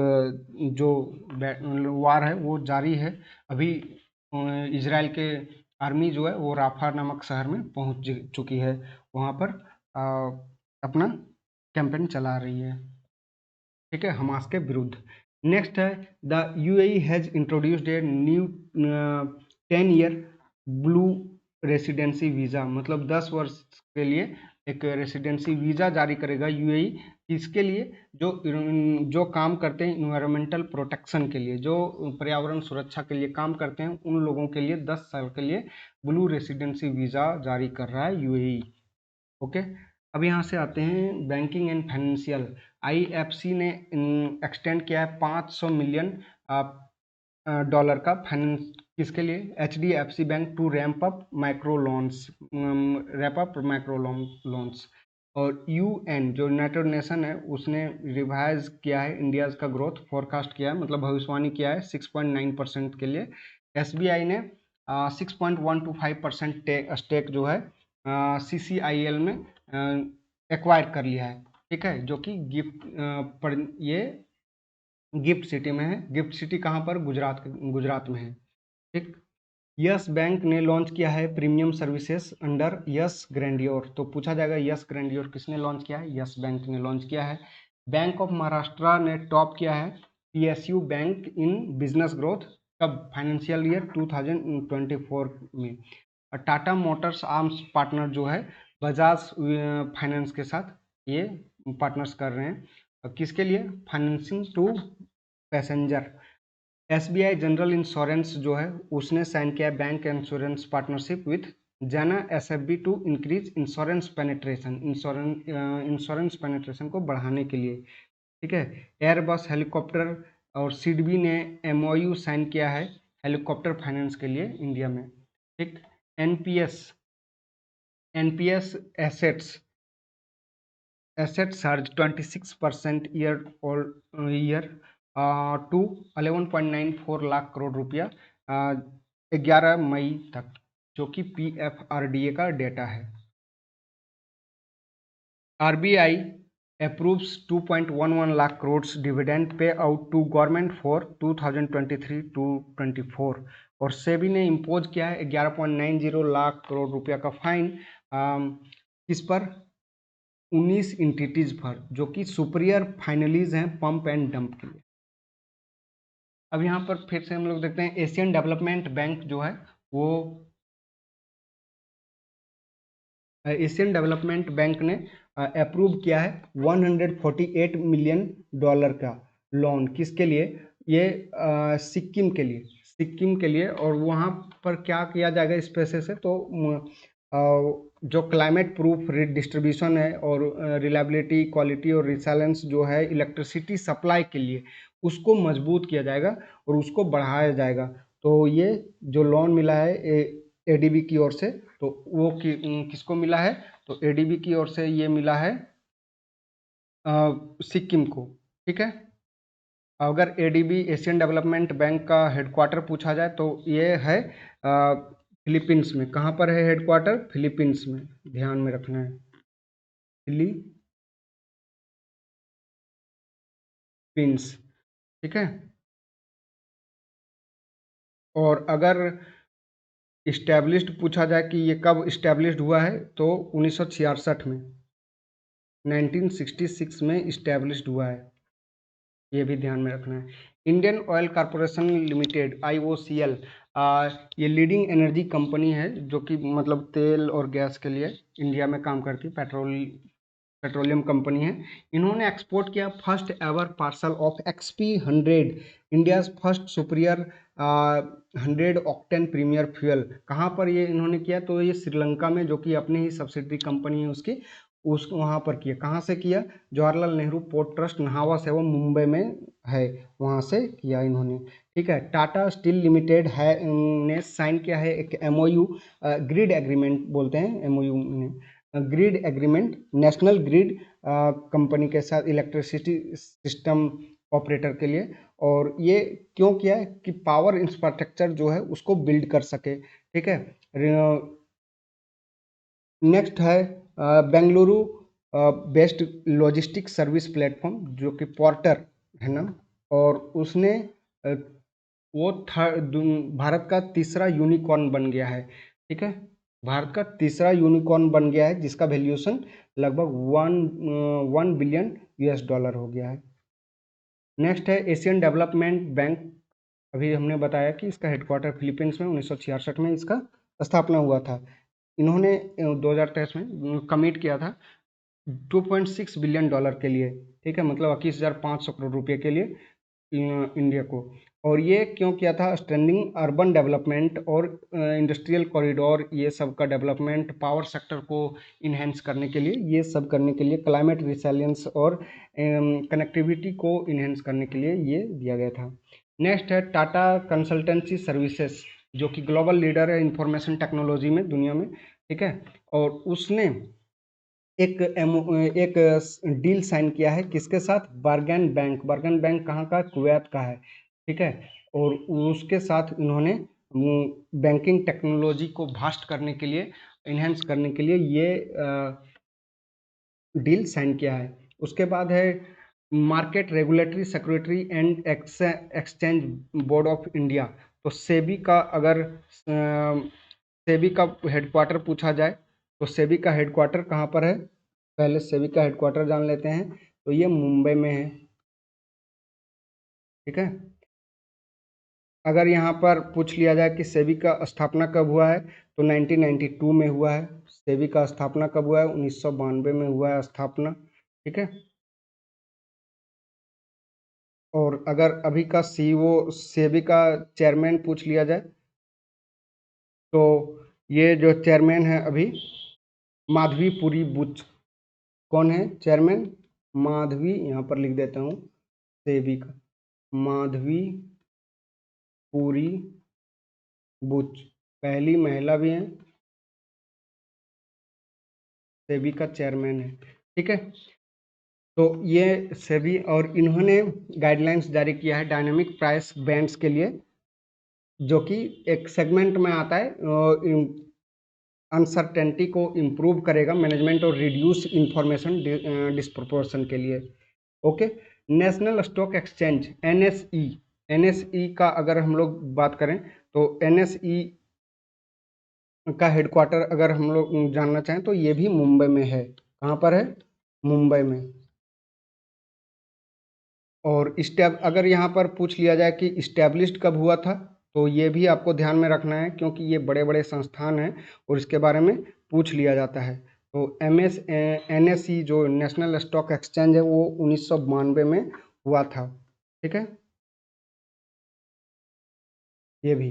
जो वार है वो जारी है। अभी इजराइल के आर्मी जो है वो राफा नामक शहर में पहुंच चुकी है, वहां पर अपना कैंपेन चला रही है। ठीक है, हमास के विरुद्ध। नेक्स्ट है the UAE has introduced a new 10 year blue residency visa, मतलब 10 वर्ष के लिए एक रेसिडेंसी वीज़ा जारी करेगा यूएई। इसके लिए जो काम करते हैं इन्वायरमेंटल प्रोटेक्शन के लिए, जो पर्यावरण सुरक्षा के लिए काम करते हैं, उन लोगों के लिए 10 साल के लिए ब्लू रेसिडेंसी वीज़ा जारी कर रहा है यूएई। ओके। अब यहाँ से आते हैं बैंकिंग एंड फाइनेंशियल। आईएफसी ने एक्सटेंड किया है $500 मिलियन का फाइनेंस किसके लिए? HDFC bank to ramp up micro loans. और यूएन जो यूनाइटेड नेशन है उसने रिवाइज किया है इंडियाज का ग्रोथ फोरकास्ट किया है, मतलब भविष्यवाणी किया है 6.9% के लिए। एसबीआई ने 6.125% स्टेक जो है CCIL में एक्वायर कर लिया है। ठीक है, जो कि ये गिफ्ट सिटी में है। गिफ्ट सिटी कहाँ पर? गुजरात में है। ठीक। यस बैंक ने लॉन्च किया है premium services under yes grandeur. तो पूछा जाएगा यस ग्रैंडियोर किसने लॉन्च किया है? यस बैंक ने लॉन्च किया है। बैंक ऑफ महाराष्ट्र ने टॉप किया है PSU bank in business growth. कब? फाइनेंशियल ईयर 2024 में। टाटा मोटर्स आर्म्स पार्टनर जो है बजाज फाइनेंस के साथ ये पार्टनर्स कर रहे हैं। किसके लिए? Financing to passenger. SBI general insurance जो है उसने साइन किया bank insurance partnership with Jana SFB to increase insurance penetration को बढ़ाने के लिए। ठीक है। एयरबस हेलीकॉप्टर और सिडबी ने MOU साइन किया है हेलीकॉप्टर फाइनेंस के लिए इंडिया में। ठीक। NPS asset surge 26% year to 11.94 lakh crore रुपया 11 मई तक, जो कि PFRDA का डेटा है। RBI approves 2.11 lakh crore dividend pay out to government for 2023-24 और सेबी ने इम्पोज किया है 11.90 लाख करोड़ रुपया का फाइन किस पर? 19 इंटिटीज पर, जो कि सुपीरियर फाइनलीज हैं पंप एंड डंप के लिए। अब यहाँ पर फिर से हम लोग देखते हैं एशियन डेवलपमेंट बैंक जो है वो एशियन डेवलपमेंट बैंक ने अप्रूव किया है $148 मिलियन का लोन। किसके लिए? ये सिक्किम के लिए। और वहाँ पर क्या किया जाएगा इस पैसे से? तो जो क्लाइमेट प्रूफ डिस्ट्रीब्यूशन है और रिलायबिलिटी, क्वालिटी और रिसाइलेंस जो है इलेक्ट्रिसिटी सप्लाई के लिए, उसको मजबूत किया जाएगा और उसको बढ़ाया जाएगा। तो ये जो लोन मिला है एडीबी की ओर से, तो वो किसको मिला है? तो एडीबी की ओर से ये मिला है सिक्किम को। ठीक है। अगर एडीबी एशियन डेवलपमेंट बैंक का हेडक्वार्टर पूछा जाए तो ये है फिलीपींस में। कहाँ पर है हेडक्वार्टर? फिलीपींस में, ध्यान में रखना है। फिलीपींस। ठीक है। और अगर इस्टेब्लिश्ड पूछा जाए कि ये कब इस्टेब्लिश्ड हुआ है तो 1966 में, 1966 में इस्टेब्लिश्ड हुआ है, ये भी ध्यान में रखना है। Indian oil corporation limited IOCL ये लीडिंग एनर्जी कंपनी है जो कि मतलब तेल और गैस के लिए इंडिया में काम करती है, पेट्रोल पेट्रोलियम कंपनी है। इन्होंने एक्सपोर्ट किया first ever parcel of XP100, India's first superior 100 octane premier fuel. कहाँ पर ये इन्होंने किया? तो ये श्रीलंका में, जो कि अपनी ही सब्सिडरी कंपनी है उसकी, उस वहाँ पर किया। कहाँ से किया? जवाहरलाल नेहरू पोर्ट ट्रस्ट, नहावा सेवा, मुंबई में है, वहाँ से किया इन्होंने। ठीक है। टाटा स्टील लिमिटेड है ने साइन किया है एक MOU, ग्रिड एग्रीमेंट बोलते हैं MOU ने, grid agreement national grid company के साथ इलेक्ट्रिसिटी सिस्टम ऑपरेटर के लिए। और ये क्यों किया है? कि पावर इंफ्रास्ट्रक्चर जो है उसको बिल्ड कर सके। ठीक है। नेक्स्ट है Bengaluru best logistic service platform, जो कि पोर्टर है ना, और उसने वो भारत का तीसरा यूनिकॉर्न बन गया है। ठीक है। भारत का तीसरा यूनिकॉर्न बन गया है, जिसका वैल्यूएशन लगभग 1 बिलियन US डॉलर हो गया है। नेक्स्ट है एशियन डेवलपमेंट बैंक। अभी हमने बताया कि इसका हेडक्वार्टर फिलीपींस में 1966 में इसका स्थापना हुआ था। इन्होंने 2023 में कमिट किया था $2.6 बिलियन के लिए। ठीक है, मतलब 21,500 करोड़ रुपए के लिए इंडिया को। और ये क्यों किया था? स्ट्रेंथनिंग अर्बन डेवलपमेंट और इंडस्ट्रियल कॉरिडोर, ये सब का डेवलपमेंट, पावर सेक्टर को इन्हेंस करने के लिए, ये सब करने के लिए, क्लाइमेट रिसिलियंस और कनेक्टिविटी को इन्हेंस करने के लिए ये दिया गया था। नेक्स्ट है टाटा कंसल्टेंसी सर्विसेज, जो कि ग्लोबल लीडर है इंफॉर्मेशन टेक्नोलॉजी में दुनिया में। ठीक है। और उसने एक डील साइन किया है किसके साथ? Bargain bank. बार्गेन बैंक कहाँ का? कुवैत का है। ठीक है। और उसके साथ इन्होंने बैंकिंग टेक्नोलॉजी को भास्ट करने के लिए, इन्हेंस करने के लिए ये डील साइन किया है। उसके बाद है market regulatory secretary and exchange board of India. तो सेबी का, अगर सेबी का हेडक्वार्टर पूछा जाए तो सेबी का हेडक्वार्टर कहाँ पर है? पहले सेबी का हेडक्वार्टर जान लेते हैं। तो ये मुंबई में है। ठीक है। अगर यहाँ पर पूछ लिया जाए कि सेबी का स्थापना कब हुआ है, तो 1992 में हुआ है। सेबी का स्थापना कब हुआ है? 1992 में हुआ है स्थापना। ठीक है। और अगर अभी का CEO सेबी का चेयरमैन पूछ लिया जाए, तो ये जो चेयरमैन है अभी, माधवी पुरी बुच। कौन है चेयरमैन? माधवी, यहाँ पर लिख देता हूँ सेबी का, माधवी पुरी बुच, पहली महिला भी हैं, सेबी का चेयरमैन है। ठीक है। तो ये सेबी, और इन्होंने गाइडलाइंस जारी किया है डायनामिक प्राइस बैंड्स के लिए, जो कि एक सेगमेंट में आता है, अनसर्टेनिटी को इम्प्रूव करेगा मैनेजमेंट और रिड्यूस इंफॉर्मेशन डिस्प्रोपोर्शन के लिए। Okay. National stock exchange NSE, NSE का अगर हम लोग बात करें तो NSE का हेडक्वार्टर अगर हम लोग जानना चाहें तो ये भी मुंबई में है। कहाँ पर है? मुंबई में। और अगर यहाँ पर पूछ लिया जाए कि इस्टेब्लिश्ड कब हुआ था, तो ये भी आपको ध्यान में रखना है, क्योंकि ये बड़े बड़े संस्थान हैं और इसके बारे में पूछ लिया जाता है। तो NSE जो नेशनल स्टॉक एक्सचेंज है, वो 1992 में हुआ था। ठीक है। ये भी।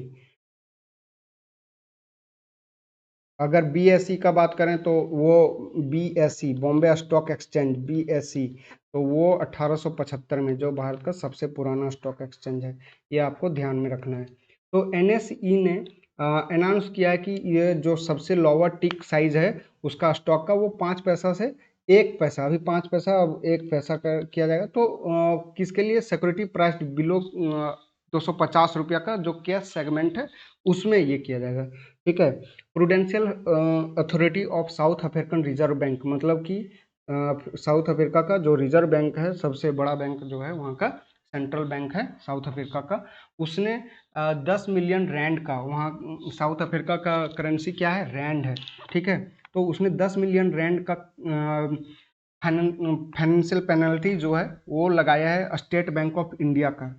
अगर BSE का बात करें तो वो BSE, Bombay stock exchange, BSE, तो वो 1875 में, जो भारत का सबसे पुराना स्टॉक एक्सचेंज है, ये आपको ध्यान में रखना है। तो NSE ने अनाउंस किया है कि ये जो सबसे लोअर टिक साइज है उसका स्टॉक का, वो 5 पैसा से 1 पैसा, अभी 5 पैसा अब 1 पैसा का किया जाएगा। तो किसके लिए? सिक्योरिटी प्राइस बिलो 250 रुपया का जो कैश सेगमेंट है, उसमें ये किया जाएगा। ठीक है। Prudential authority of south African reserve bank, मतलब कि साउथ अफ्रीका का जो रिजर्व बैंक है, सबसे बड़ा बैंक जो है वहाँ का, सेंट्रल बैंक है साउथ अफ्रीका का, उसने 10 मिलियन रैंड का, वहाँ साउथ अफ्रीका का करेंसी क्या है? रैंड है। ठीक है। तो उसने 10 मिलियन रैंड का फाइनेंशियल पेनल्टी जो है वो लगाया है स्टेट बैंक ऑफ इंडिया का,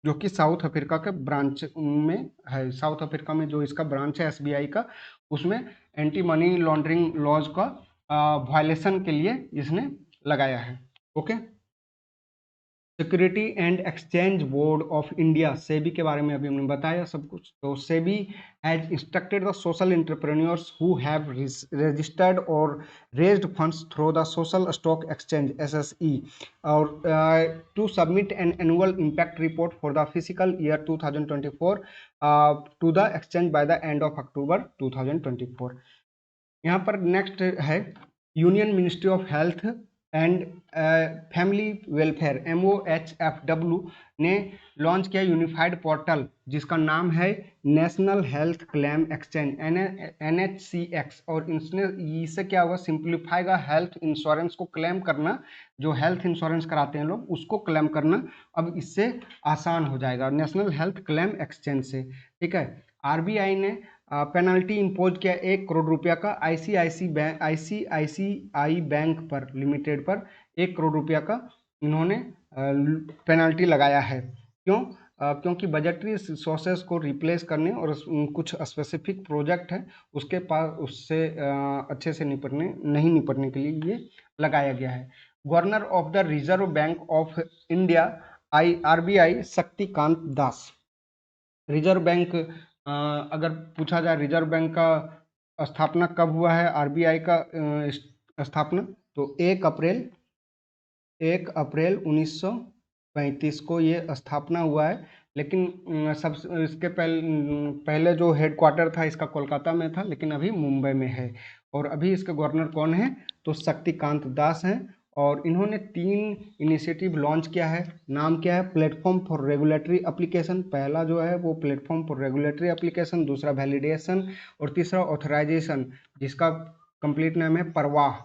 जो कि साउथ अफ्रीका के ब्रांच में है। साउथ अफ्रीका में जो इसका ब्रांच है SBI का, उसमें एंटी मनी लॉन्ड्रिंग लॉज का वायलेशन के लिए इसने लगाया है। Okay, security and exchange board of India, SEBI के बारे में अभी हमने बताया सब कुछ। तो SEBI has instructed the social entrepreneurs who have registered और raised funds through the social stock exchange SSE और to submit an annual impact report for the physical year 2024 to the exchange by the end of अक्टूबर 2024। यहाँ पर next है union ministry of health and family welfare MOHFW ने launch किया unified portal जिसका नाम है national health claim exchange NHCX। और इससे क्या होगा, सिंप्लीफाएगा हेल्थ इंश्योरेंस को क्लेम करना, जो हेल्थ इंश्योरेंस कराते हैं लोग उसको क्लेम करना अब इससे आसान हो जाएगा नेशनल हेल्थ क्लेम एक्सचेंज से। ठीक है, RBI ने पेनल्टी इम्पोज किया 1 करोड़ रुपया का ICICI बैंक पर लिमिटेड पर 1 करोड़ रुपया का इन्होंने पेनल्टी लगाया है। क्यों? क्योंकि बजटरी रिसोर्सेज को रिप्लेस करने और कुछ स्पेसिफिक प्रोजेक्ट है उसके पास उससे अच्छे से नहीं निपटने के लिए ये लगाया गया है। Governor of the reserve bank of India RBI Shaktikanta Das. Reserve bank अगर पूछा जाए रिजर्व बैंक का स्थापना कब हुआ है, RBI का स्थापना तो 1 अप्रैल 1935 को ये स्थापना हुआ है। लेकिन सब इसके पहले जो हेडक्वार्टर था इसका कोलकाता में था, लेकिन अभी मुंबई में है। और अभी इसके गवर्नर कौन है तो शक्तिकांत दास हैं। और इन्होंने 3 इनिशिएटिव लॉन्च किया है। नाम क्या है, प्लेटफॉर्म फॉर रेगुलेटरी एप्लीकेशन, पहला जो है वो प्लेटफॉर्म फॉर रेगुलेटरी एप्लीकेशन, दूसरा वैलिडेशन और तीसरा ऑथराइजेशन जिसका कंप्लीट नाम है परवाह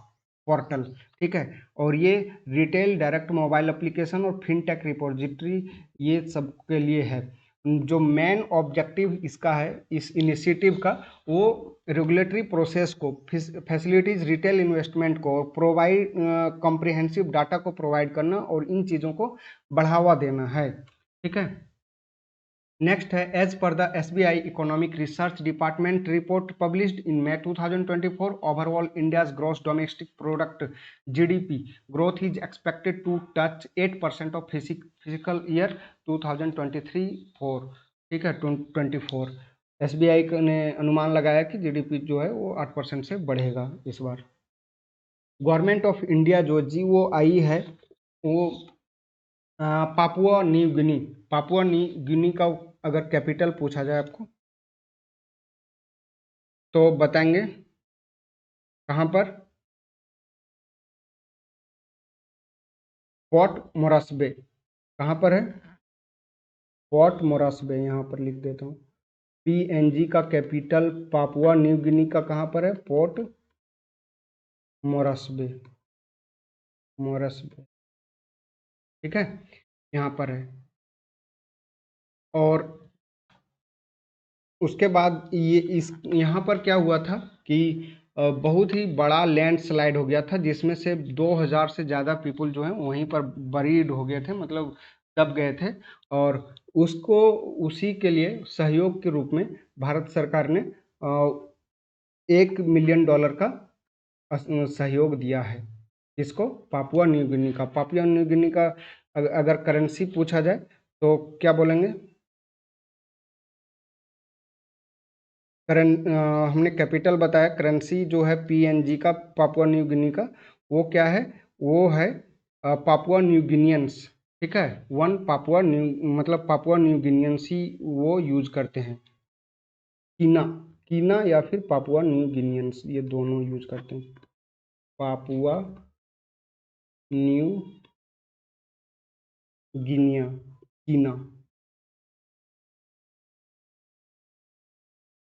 पोर्टल। ठीक है, और ये रिटेल डायरेक्ट मोबाइल एप्लीकेशन और फिनटेक रिपोजिटरी ये सब के लिए है। जो मेन ऑब्जेक्टिव इसका है इस इनिशिएटिव का वो रेगुलेटरी प्रोसेस को फैसिलिटीज रिटेल इन्वेस्टमेंट को प्रोवाइड कॉम्प्रिहेंसिव डाटा को प्रोवाइड करना और इन चीज़ों को बढ़ावा देना है। ठीक है, नेक्स्ट है as per the SBI economic research department report published in May 2024 overall India's gross domestic product GDP growth is expected to touch 8% of physical year 2023-4। ठीक है, 24 SBI ने अनुमान लगाया कि GDP जो है वो 8% से बढ़ेगा इस बार। गवर्नमेंट ऑफ इंडिया जो GOI है वो पापुआ न्यू गिनी का अगर कैपिटल पूछा जाए आपको तो बताएंगे कहाँ पर, पोर्ट मोरास्बे। कहाँ पर है, पोर्ट मोरास्बे, यहाँ पर लिख देता हूँ। PNG का कैपिटल पापुआ न्यू गिनी का कहाँ पर है, पोर्ट मोरास्बे। ठीक है, यहाँ पर है। और उसके बाद ये यहाँ पर क्या हुआ था कि बहुत ही बड़ा लैंडस्लाइड हो गया था जिसमें से 2000 से ज़्यादा पीपल जो हैं वहीं पर बरीड हो गए थे, मतलब दब गए थे। और उसको उसी के लिए सहयोग के रूप में भारत सरकार ने $1 मिलियन का सहयोग दिया है। इसको पापुआ न्यू गिनी का अगर करेंसी पूछा जाए तो क्या बोलेंगे, हमने कैपिटल बताया, करेंसी जो है PNG का पापुआ न्यू गिनी का वो क्या है, वो है पापुआ न्यू गिनियंस। ठीक है, मतलब पापुआ न्यू गिनियंस ही वो यूज करते हैं। कीना या फिर पापुआ न्यू गिनियंस ये दोनों यूज करते हैं। पापुआ न्यू गिनिया, कीना,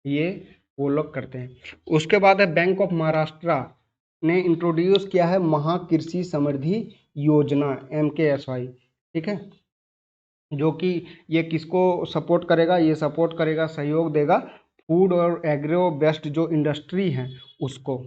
ये वो लोग करते हैं। उसके बाद है बैंक ऑफ महाराष्ट्र ने इंट्रोड्यूस किया है महाकृषि समृद्धि योजना MKSY। ठीक है, जो कि ये किसको सपोर्ट करेगा, ये सपोर्ट करेगा, सहयोग देगा फूड और एग्रो बेस्ड जो इंडस्ट्री है उसको।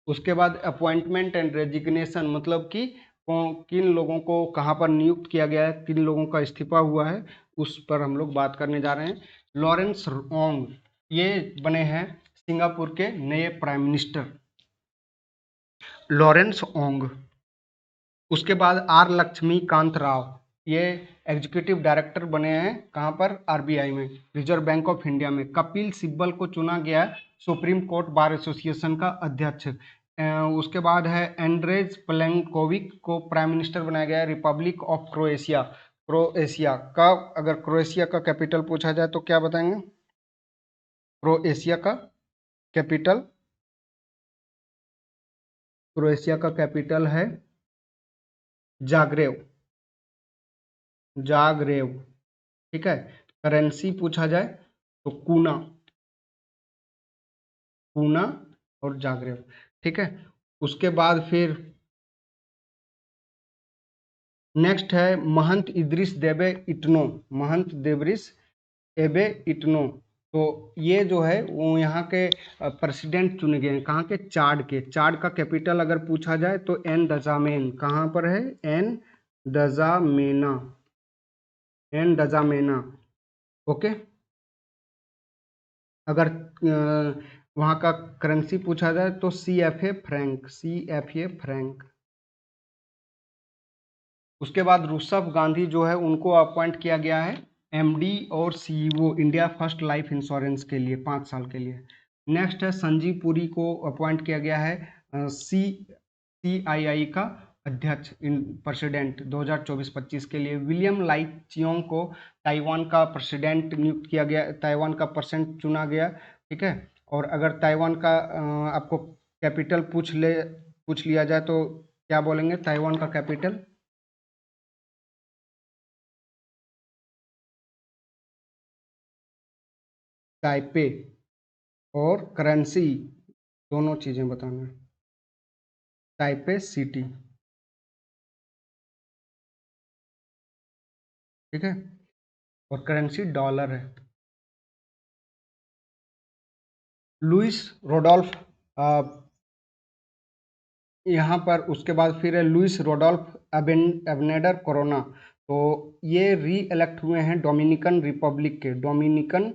उसके बाद अपॉइंटमेंट एंड रेजिग्नेशन, मतलब कि किन लोगों को कहाँ पर नियुक्त किया गया है, किन लोगों का इस्तीफा हुआ है, उस पर हम लोग बात करने जा रहे हैं। लॉरेंस ओंग ये बने हैं सिंगापुर के नए प्राइम मिनिस्टर। लॉरेंस ओंग। उसके बाद आर लक्ष्मीकांत राव, ये एग्जीक्यूटिव डायरेक्टर बने हैं कहाँ पर, आरबीआई में, रिजर्व बैंक ऑफ इंडिया में। कपिल सिब्बल को चुना गया सुप्रीम कोर्ट बार एसोसिएशन का अध्यक्ष। उसके बाद है एंड्रेज प्लेनकोविक को प्राइम मिनिस्टर बनाया गया रिपब्लिक ऑफ क्रोएशिया। क्रोएशिया का, अगर क्रोएशिया का कैपिटल पूछा जाए तो क्या बताएंगे? क्रोएशिया का कैपिटल, क्रोएशिया का कैपिटल है जाग्रेव, जाग्रेव। ठीक है। करेंसी पूछा जाए तो कूना, कूना और जाग्रेव। ठीक है। उसके बाद फिर नेक्स्ट है महंत इद्रिस देबे इटनो, महंत देब्रिस एबे इटनो। तो ये जो है वो यहाँ के प्रेसिडेंट चुने गए हैं, कहाँ के, चाड के। चाड का कैपिटल अगर पूछा जाए तो एन दजामेन, कहाँ पर है, एन दजामेना, एन दजामेना। ओके। अगर वहाँ का करेंसी पूछा जाए तो CFA फ्रैंक, CFA फ्रैंक। उसके बाद ऋषभ गांधी जो है उनको अपॉइंट किया गया है MD और CEO India first life insurance के लिए 5 साल के लिए। नेक्स्ट है संजीव पुरी को अपॉइंट किया गया है CII का अध्यक्ष, प्रेसिडेंट 2024-25 के लिए। विलियम लाइक चियोंग को ताइवान का प्रेसिडेंट नियुक्त किया गया, ताइवान का प्रेसिडेंट चुना गया। ठीक है। और अगर ताइवान का आपको कैपिटल पूछ लिया जाए तो क्या बोलेंगे ताइवान का कैपिटल? ताइपे। और करेंसी, दोनों चीजें बताना है। Taipei city. ठीक है। और करेंसी डॉलर है। लुइस रोडोल्फ, यहाँ पर उसके बाद फिर है लुइस रोडोल्फ एबनेडर कोरोना। तो ये री इलेक्ट हुए हैं डोमिनिकन रिपब्लिक के, डोमिनिकन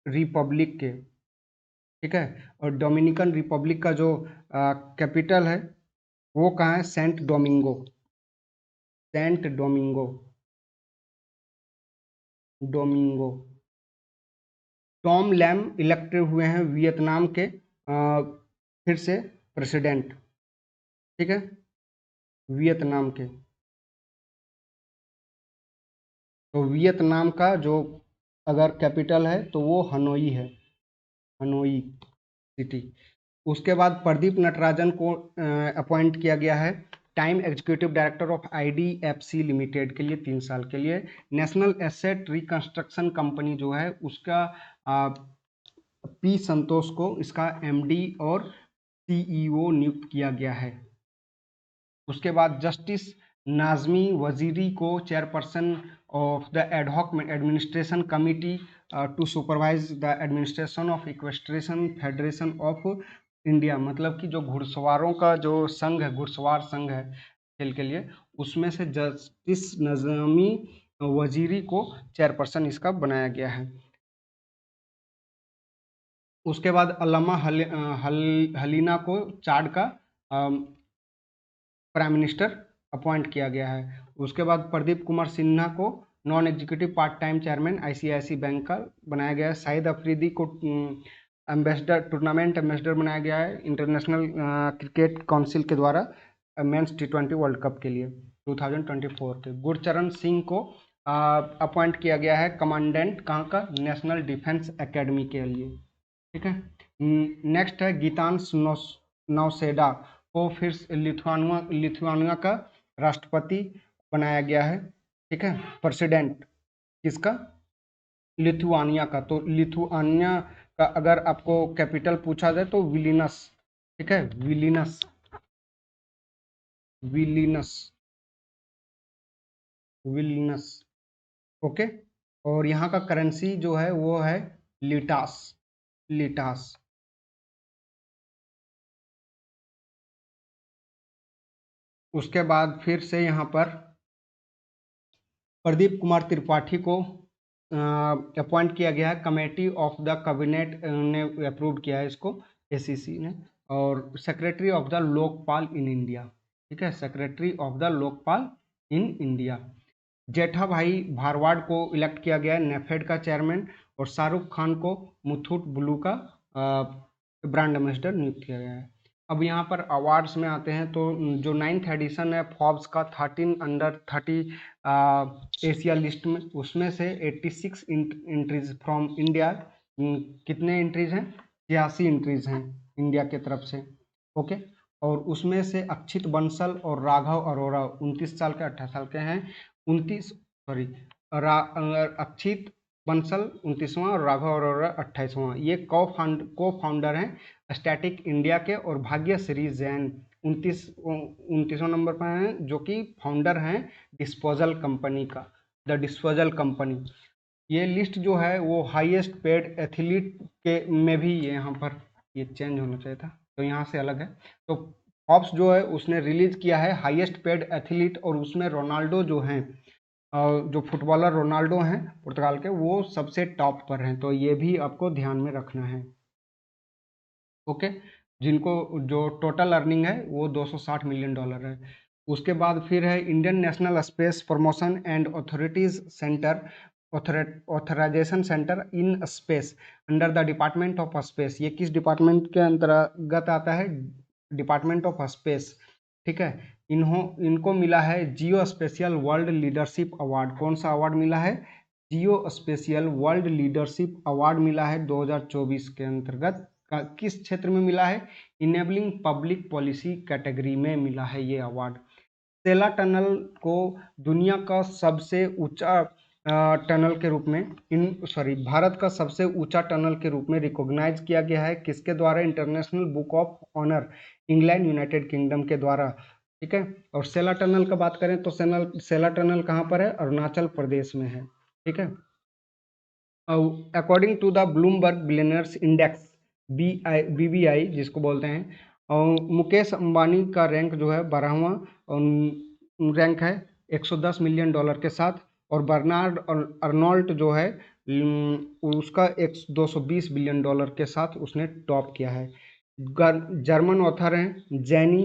रिपब्लिक के। ठीक है। और डोमिनिकन रिपब्लिक का जो कैपिटल है वो कहाँ है, Santo Domingo, Santo Domingo, Domingo. Tom Lam elect हुए हैं वियतनाम के फिर से प्रेसिडेंट। ठीक है। वियतनाम के। तो वियतनाम का जो अगर कैपिटल है तो वो हनोई है, हनोई सिटी। उसके बाद प्रदीप नटराजन को अपॉइंट किया गया है time executive director of IDFC limited के लिए 3 साल के लिए। नेशनल एसेट रिकंस्ट्रक्शन कंपनी जो है उसका P संतोष को इसका MD और CEO नियुक्त किया गया है। उसके बाद जस्टिस नाजमी वजीरी को chairperson of the ad hoc administration committee to supervise the administration of equestrian federation of India, मतलब कि जो घुड़सवारों का जो संघ है, घुड़सवार संघ है खेल के लिए, उसमें से जस्टिस नाजमी वजीरी को चेयरपर्सन इसका बनाया गया है। उसके बाद अल्लामा हलीना को चाड का प्राइम मिनिस्टर अपॉइंट किया गया है। उसके बाद प्रदीप कुमार सिन्हा को non executive part time chairman ICICI bank का बनाया गया है। शाहिद अफरीदी को एम्बेसडर, टूर्नामेंट एम्बेसडर बनाया गया है इंटरनेशनल क्रिकेट काउंसिल के द्वारा मेंस T20 वर्ल्ड कप के लिए 2024 के। गुरचरण सिंह को अपॉइंट किया गया है कमांडेंट कहाँ का, नेशनल डिफेंस एकेडमी के लिए। ठीक है। नेक्स्ट है गीतांश नौसेडा को फिर लिथुआनिया का राष्ट्रपति बनाया गया है। ठीक है। प्रेसिडेंट किसका, लिथुआनिया का। तो लिथुआनिया का अगर आपको कैपिटल पूछा जाए तो विलिनस। ठीक है, विलिनस, विलिनस, विलिनस। ओके। और यहाँ का करेंसी जो है वो है लिटास, लिटास। उसके बाद फिर से यहाँ पर प्रदीप कुमार त्रिपाठी को अपॉइंट किया गया है, कमेटी ऑफ द कैबिनेट ने अप्रूव किया है इसको, ACC ने। और secretary of the Lokpal in India, ठीक है, secretary of the Lokpal in India. Jetha Bhai Bharwad को इलेक्ट किया गया है नेफेड का चेयरमैन, और शाहरुख खान को मुथूट ब्लू का ब्रांड एम्बेसडर नियुक्त किया गया है। अब यहाँ पर अवार्ड्स में आते हैं तो जो 9th एडिशन है फॉर्ब्स का 13 अंडर 30 एशिया लिस्ट में, उसमें से 86 एंट्रीज फ्रॉम इंडिया, कितने एंट्रीज हैं, 86 एंट्रीज हैं इंडिया के तरफ से, ओके। और उसमें से अक्षित बंसल और राघव अरोरा 29 साल के 28 साल के हैं, 29 सॉरी अक्षित बंसल 29वां और राघव अरोरा 28वां, ये को फाउंडर हैं स्टैटिक इंडिया के, और भाग्य श्री जैन 29वां नंबर पर हैं जो कि फाउंडर हैं डिस्पोजल कंपनी का, द डिस्पोजल कंपनी। ये लिस्ट जो है वो हाईएस्ट पेड एथलीट के में भी यहाँ पर ये चेंज होना चाहिए था, तो यहाँ से अलग है। तो फॉर्ब्स जो है उसने रिलीज किया है हाईएस्ट पेड एथलीट, और उसमें रोनाल्डो जो हैं, जो फुटबॉलर रोनाल्डो हैं पुर्तगाल के, वो सबसे टॉप पर हैं, तो ये भी आपको ध्यान में रखना है, ओके। जिनको जो टोटल अर्निंग है वो $260 मिलियन है। उसके बाद फिर है Indian national space promotion and authorities centre, authorisation centre in space under the department of space. ये किस डिपार्टमेंट के अंतर्गत आता है, डिपार्टमेंट ऑफ स्पेस, ठीक है। इनको मिला है जियो स्पेशियल वर्ल्ड लीडरशिप अवार्ड। कौन सा अवार्ड मिला है, जियो स्पेशियल वर्ल्ड लीडरशिप अवार्ड मिला है 2024 के अंतर्गत। किस क्षेत्र में मिला है, इनेबलिंग पब्लिक पॉलिसी कैटेगरी में मिला है ये अवार्ड। सेला टनल को दुनिया का सबसे ऊंचा टनल के रूप में भारत का सबसे ऊंचा टनल के रूप में रिकॉग्नाइज किया गया है, किसके द्वारा, international book of honour, England United Kingdom के द्वारा, ठीक है। और सेला टनल का बात करें तो सेला टनल कहाँ पर है, अरुणाचल प्रदेश में है, ठीक है। According to the Bloomberg billionaires index BBI जिसको बोलते हैं, मुकेश अंबानी का रैंक जो है 12वां रैंक है $110 मिलियन के साथ, और बर्नार्ड अर्नोल्ट जो है उसका 220 बिलियन के साथ उसने टॉप किया है। जर्मन ऑथर हैं जेनी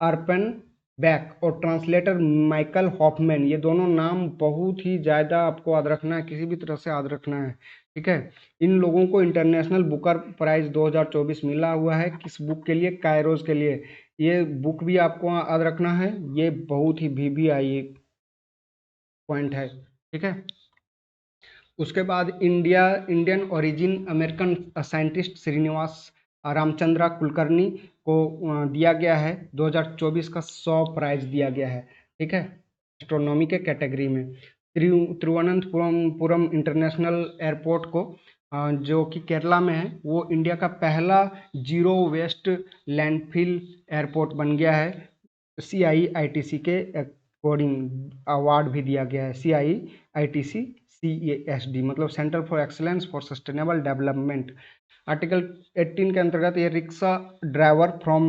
अर्पन बैक और ट्रांसलेटर माइकल हॉफमैन, ये दोनों नाम बहुत ही ज़्यादा आपको याद रखना है, किसी भी तरह से याद रखना है, ठीक है। इन लोगों को इंटरनेशनल बुकर प्राइज 2024 मिला हुआ है, किस बुक के लिए, कायरोज के लिए। ये बुक भी आपको याद रखना है, ये बहुत ही VVI पॉइंट है, ठीक है। उसके बाद Indian origin American scientist Srinivas Ramchandra Kulkarni को दिया गया है 2024 का 100 प्राइज दिया गया है, ठीक है, एस्ट्रोनॉमी के कैटेगरी में। तिरुवनंतपुरम इंटरनेशनल एयरपोर्ट को जो कि केरला में है, वो इंडिया का पहला जीरो वेस्ट लैंडफिल एयरपोर्ट बन गया है। CIITC के अकॉर्डिंग अवार्ड भी दिया गया है, CIITC CASD मतलब centre for excellence for sustainable development. Article 18 के अंतर्गत ये rickshaw driver from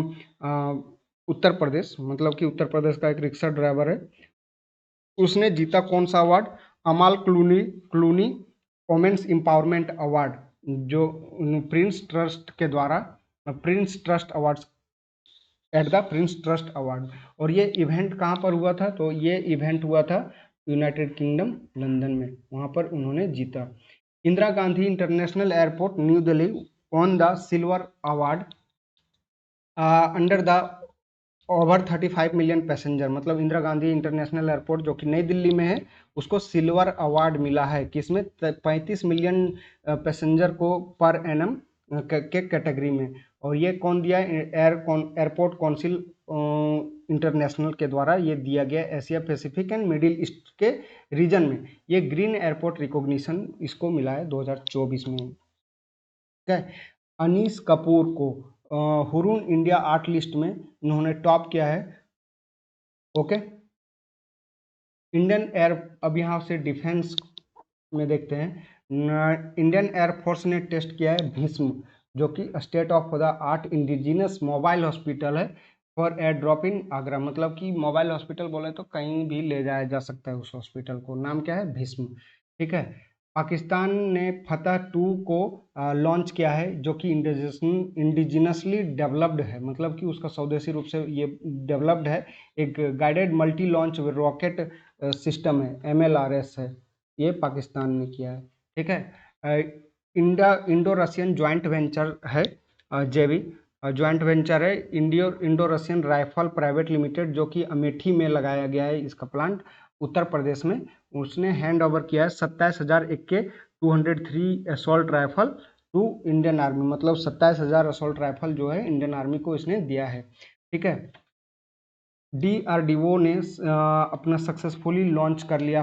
Uttar Pradesh, मतलब कि उत्तर प्रदेश का एक रिक्शा ड्राइवर है, उसने जीता कौन सा अवार्ड, अमाल क्लूनी वोमेन्स एम्पावरमेंट अवार्ड, जो प्रिंस ट्रस्ट के द्वारा, Prince trust awards at the Prince trust award. और ये इवेंट कहाँ पर हुआ था, तो ये इवेंट हुआ था यूनाइटेड किंगडम लंदन में, वहाँ पर उन्होंने जीता। Indira Gandhi international airport new Delhi on the silver award under the over 35 million passenger, मतलब इंदिरा गांधी इंटरनेशनल एयरपोर्ट जो कि नई दिल्ली में है, उसको सिल्वर अवार्ड मिला है, किसमें, 35 मिलियन पैसेंजर को पर एनम के कैटेगरी में। और ये कौन दिया, एयरपोर्ट काउंसिल इंटरनेशनल के द्वारा ये दिया गया, Asia Pacific and middle east के रीजन में ये ग्रीन एयरपोर्ट रिकॉग्निशन इसको मिला है 2024 में, ठीक है। अनीस कपूर को हुरून इंडिया आर्ट लिस्ट में इन्होंने टॉप किया है, ओके। इंडियन एयर, अब यहाँ से डिफेंस में देखते हैं, इंडियन एयरफोर्स ने टेस्ट किया है भीष्म, जो कि state of the art indigenous mobile hospital है for air drop in Agra, मतलब कि मोबाइल हॉस्पिटल बोले तो कहीं भी ले जाया जा सकता है उस हॉस्पिटल को, नाम क्या है, भीष्म, ठीक है। पाकिस्तान ने फतह 2 को लॉन्च किया है, जो कि इंडिजिनसली डेवलप्ड है, मतलब कि उसका स्वदेशी रूप से ये डेवलप्ड है। एक guided multi launch rocket system है, MLRS है, ये पाकिस्तान ने किया है। ठीक है। इंडो रशियन ज्वाइंट वेंचर है, जेवी ज्वाइंट वेंचर है, Indo Russian rifle private limited, जो कि अमेठी में लगाया गया है इसका प्लांट, उत्तर प्रदेश में। उसने हैंड ओवर किया है 27,000 AK 203 assault rifle to Indian army, मतलब 27,000 असॉल्ट राइफल जो है इंडियन आर्मी को इसने दिया है। ठीक है। DRDO ने अपना सक्सेसफुली लॉन्च कर लिया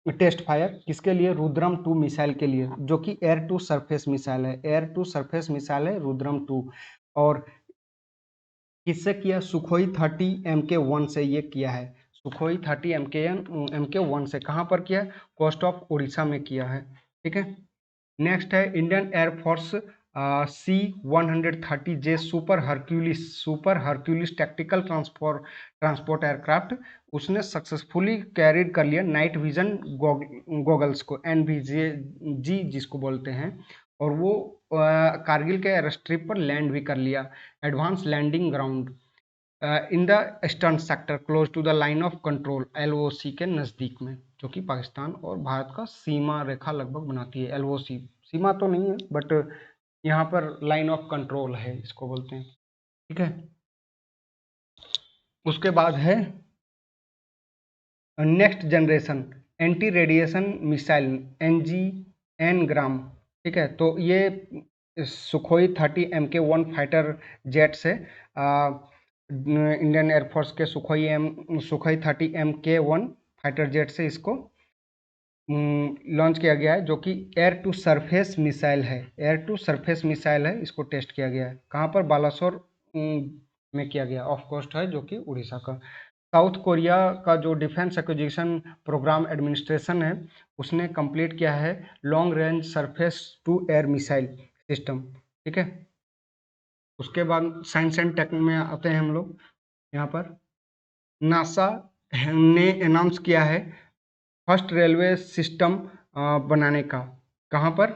टेस्ट फायर, किसके लिए? रुद्रम 2 मिसाइल के लिए, जो कि एयर टू सरफेस मिसाइल है, एयर टू सरफेस मिसाइल है रुद्रम 2। और किससे किया? सुखोई 30 MK1 से ये किया है, सुखोई 30 MK1 से। कहाँ पर किया? कोस्ट ऑफ उड़ीसा में किया है। ठीक है। नेक्स्ट है Indian air force C-130J super Hercules tactical transport aircraft, उसने सक्सेसफुली कैरिड कर लिया नाइट विजन गॉगल्स को, NVG जिसको बोलते हैं, और वो कारगिल के एयर स्ट्रिप पर लैंड भी कर लिया, advance landing ground in the eastern sector close to the line of control, LOC के नज़दीक में, जो कि पाकिस्तान और भारत का सीमा रेखा लगभग बनाती है। LOC सीमा तो नहीं है, बट यहाँ पर लाइन ऑफ कंट्रोल है, इसको बोलते हैं। ठीक है। उसके बाद है next generation anti radiation missile, NGN-GRAM। ठीक है। तो ये सुखोई 30 MK1 फाइटर जेट से इंडियन एयरफोर्स के सुखोई 30 MK1 फाइटर जेट से इसको लॉन्च किया गया है, जो कि एयर टू सरफेस मिसाइल है, एयर टू सरफेस मिसाइल है, इसको टेस्ट किया गया है। कहाँ पर? बालासोर में किया गया, ऑफ कोस्ट है, जो कि उड़ीसा का। साउथ कोरिया का जो डिफेंस एक्विजिशन प्रोग्राम एडमिनिस्ट्रेशन है, उसने कंप्लीट किया है long range surface to air missile system. ठीक है। उसके बाद साइंस एंड टेक में आते हैं हम लोग। यहाँ पर नासा ने अनाउंस किया है फर्स्ट रेलवे सिस्टम बनाने का। कहाँ पर?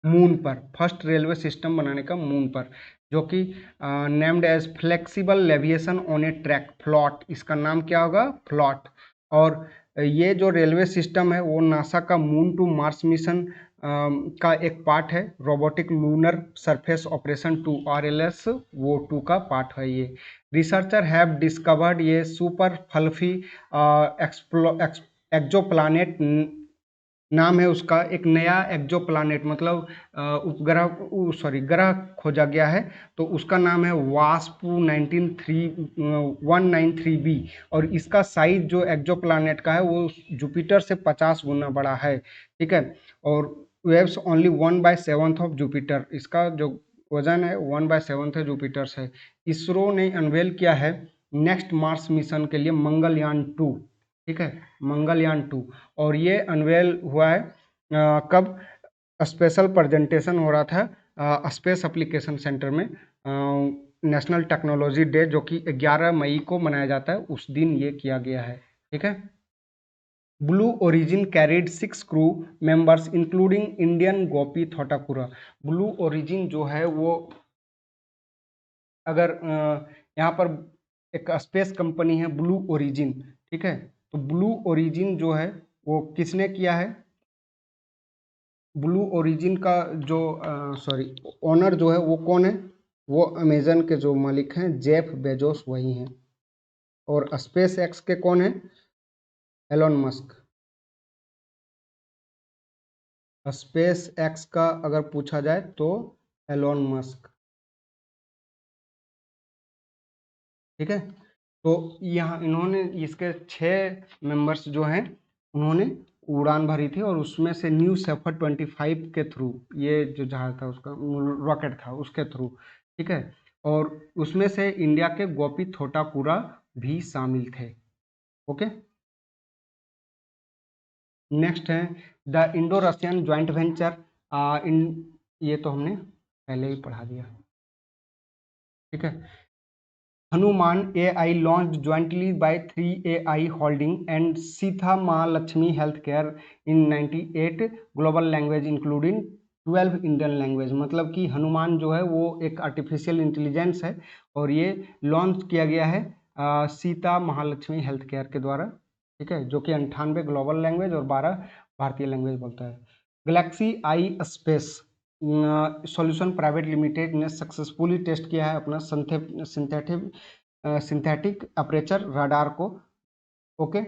मून पर, फर्स्ट रेलवे सिस्टम बनाने का मून पर, जो कि named as flexible levitation on a track, float, इसका नाम क्या होगा? फ्लॉट। और ये जो रेलवे सिस्टम है वो नासा का मून टू मार्स मिशन का एक पार्ट है, robotic lunar surface operation 2 RLS वो 2 का पार्ट है ये। रिसर्चर हैव डिस्कवर्ड ये सुपर फल्फी एक्जोप्लानेट, नाम है उसका, एक नया एक्जोप्लानेट, मतलब ग्रह खोजा गया है, तो उसका नाम है वास्पू 193b, और इसका साइज जो एक्जोप्लानेट का है वो जुपिटर से 50 गुना बड़ा है। ठीक है। और वेव्स ओनली 1/7 ऑफ जुपिटर, इसका जो वजन है 1/7 है जुपिटर से। इसरो ने अनवेल किया है नेक्स्ट मार्स मिशन के लिए मंगलयान 2। ठीक है, मंगलयान 2, और ये अनवेल हुआ है कब? स्पेशल प्रेजेंटेशन हो रहा था स्पेस एप्लीकेशन सेंटर में, नेशनल टेक्नोलॉजी डे, जो कि 11 मई को मनाया जाता है, उस दिन ये किया गया है। ठीक है। Blue Origin carried 6 crew members including Indian Gopi Thotakura. Blue Origin जो है वो, अगर यहाँ पर एक स्पेस कंपनी है ब्लू ओरिजिन, ठीक है, तो ब्लू ओरिजिन जो है वो किसने किया है? ब्लू ओरिजिन का जो ओनर जो है वो कौन है? वो अमेजन के जो मालिक हैं जेफ बेजोस, वही हैं। और स्पेस एक्स के कौन है? Elon Musk. स्पेस एक्स का अगर पूछा जाए तो एलोन मस्क। ठीक है। तो यहाँ इन्होंने इसके 6 मेंबर्स जो हैं उन्होंने उड़ान भरी थी, और उसमें से न्यू सेफर 25 के थ्रू, ये जो जहाज था उसका रॉकेट था उसके थ्रू। ठीक है। और उसमें से इंडिया के गोपी थोटापुरा भी शामिल थे। ओके। नेक्स्ट है the Indo Russian joint venture in, ये तो हमने पहले ही पढ़ा दिया। ठीक है। Hanuman AI launched jointly by 3AI Holding and Sita Mahalakshmi Healthcare in 98 global language including 12 Indian language. मतलब कि हनुमान जो है वो एक आर्टिफिशियल इंटेलिजेंस है और ये लॉन्च किया गया है सीता महालक्ष्मी हेल्थ केयर के द्वारा, ठीक है, जो कि 98 ग्लोबल लैंग्वेज और 12 भारतीय लैंग्वेज बोलता है। गैलेक्सी आई स्पेस सॉल्यूशन प्राइवेट लिमिटेड ने सक्सेसफुली टेस्ट किया है अपना सिंथेटिक अपर्चर रडार को, ओके,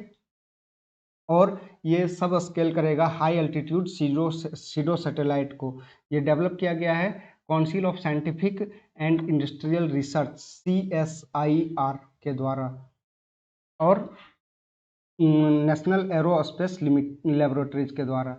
और ये सब स्केल करेगा हाई एल्टीट्यूड सीडो सैटेलाइट को। ये डेवलप किया गया है council of scientific and industrial research CSIR के द्वारा और नेशनल एरोस्पेस लेबोरेटरीज के द्वारा,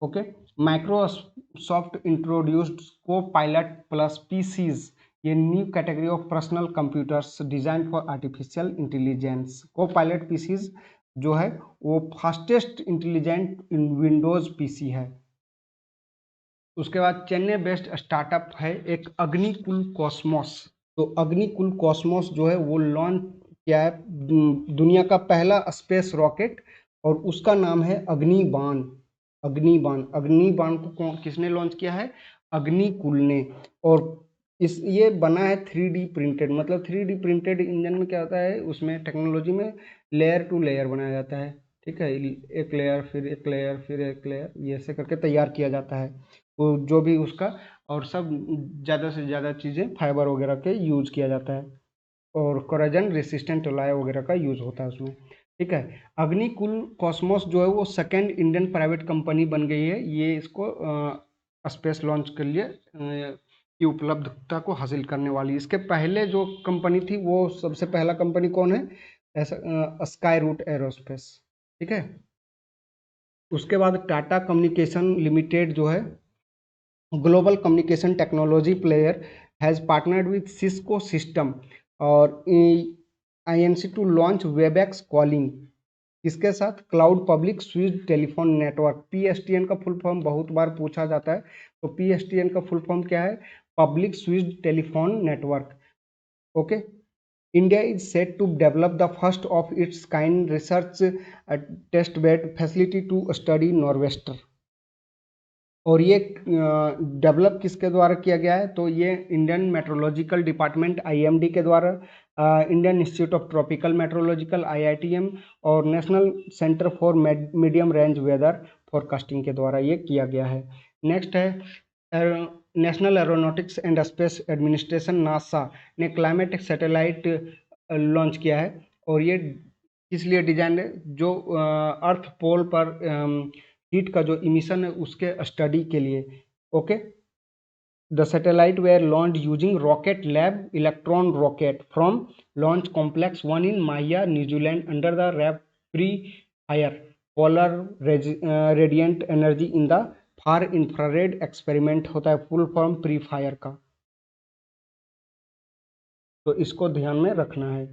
ओके। माइक्रोसॉफ्ट इंट्रोड्यूस्ड को पायलट प्लस PCs, ये new category of personal computers design for artificial intelligence. को पायलट PCs जो है वो फास्टेस्ट इंटेलिजेंट विंडोज PC है। उसके बाद चेन्नई बेस्ड स्टार्टअप है एक अग्निकुल कॉस्मोस। तो अग्निकुल कॉस्मोस जो है वो लॉन्च किया है दुनिया का पहला स्पेस रॉकेट और उसका नाम है अग्निबाण। अग्निबाण को किसने लॉन्च किया है? अग्निकुल ने। और ये बना है 3D प्रिंटेड। मतलब 3D प्रिंटेड इंजन में क्या होता है, उसमें टेक्नोलॉजी में लेयर टू लेयर बनाया जाता है, ठीक है, एक लेयर फिर एक लेयर फिर एक लेयर, ये ऐसे करके तैयार किया जाता है वो जो भी उसका, और सब ज़्यादा से ज़्यादा चीज़ें फाइबर वगैरह के यूज किया जाता है और कोराजन रेसिस्टेंट अलॉय वगैरह का यूज होता है उसमें, ठीक है। अग्निकुल कॉस्मोस जो है वो सेकेंड इंडियन प्राइवेट कंपनी बन गई है ये इसको स्पेस लॉन्च के लिए की उपलब्धता को हासिल करने वाली। इसके पहले जो कंपनी थी वो सबसे पहला कंपनी कौन है, ऐसा स्काई रूट एरोस्पेस, ठीक है। उसके बाद टाटा कम्युनिकेशन लिमिटेड जो है global communication technology player has partnered with Cisco system और INC to launch Webex calling. इसके साथ cloud public switch telephone network. PSTN का फुल फॉर्म बहुत बार पूछा जाता है, तो PSTN का फुल फॉर्म क्या है? Public switch telephone network, okay. India is set to develop the first of its kind research test bed facility to study Norwester। और ये डेवलप किसके द्वारा किया गया है? तो ये इंडियन मेट्रोलॉजिकल डिपार्टमेंट IMD के द्वारा, Indian institute of tropical meteorological IITM और national centre for medium range weather forecasting के द्वारा ये किया गया है। नेक्स्ट है national aeronautics and space administration NASA ने क्लाइमेट सैटेलाइट लॉन्च किया है और ये किस लिए डिजाइन है? जो अर्थ पोल पर हीट का जो इमिशन है उसके स्टडी के लिए, okay. The satellite were launch using rocket lab electron rocket from launch complex 1 in Mahia New Zealand under the wrap PREFIRE polar radiant energy in the far infrared experiment होता है full form pre fire का, तो इसको ध्यान में रखना है,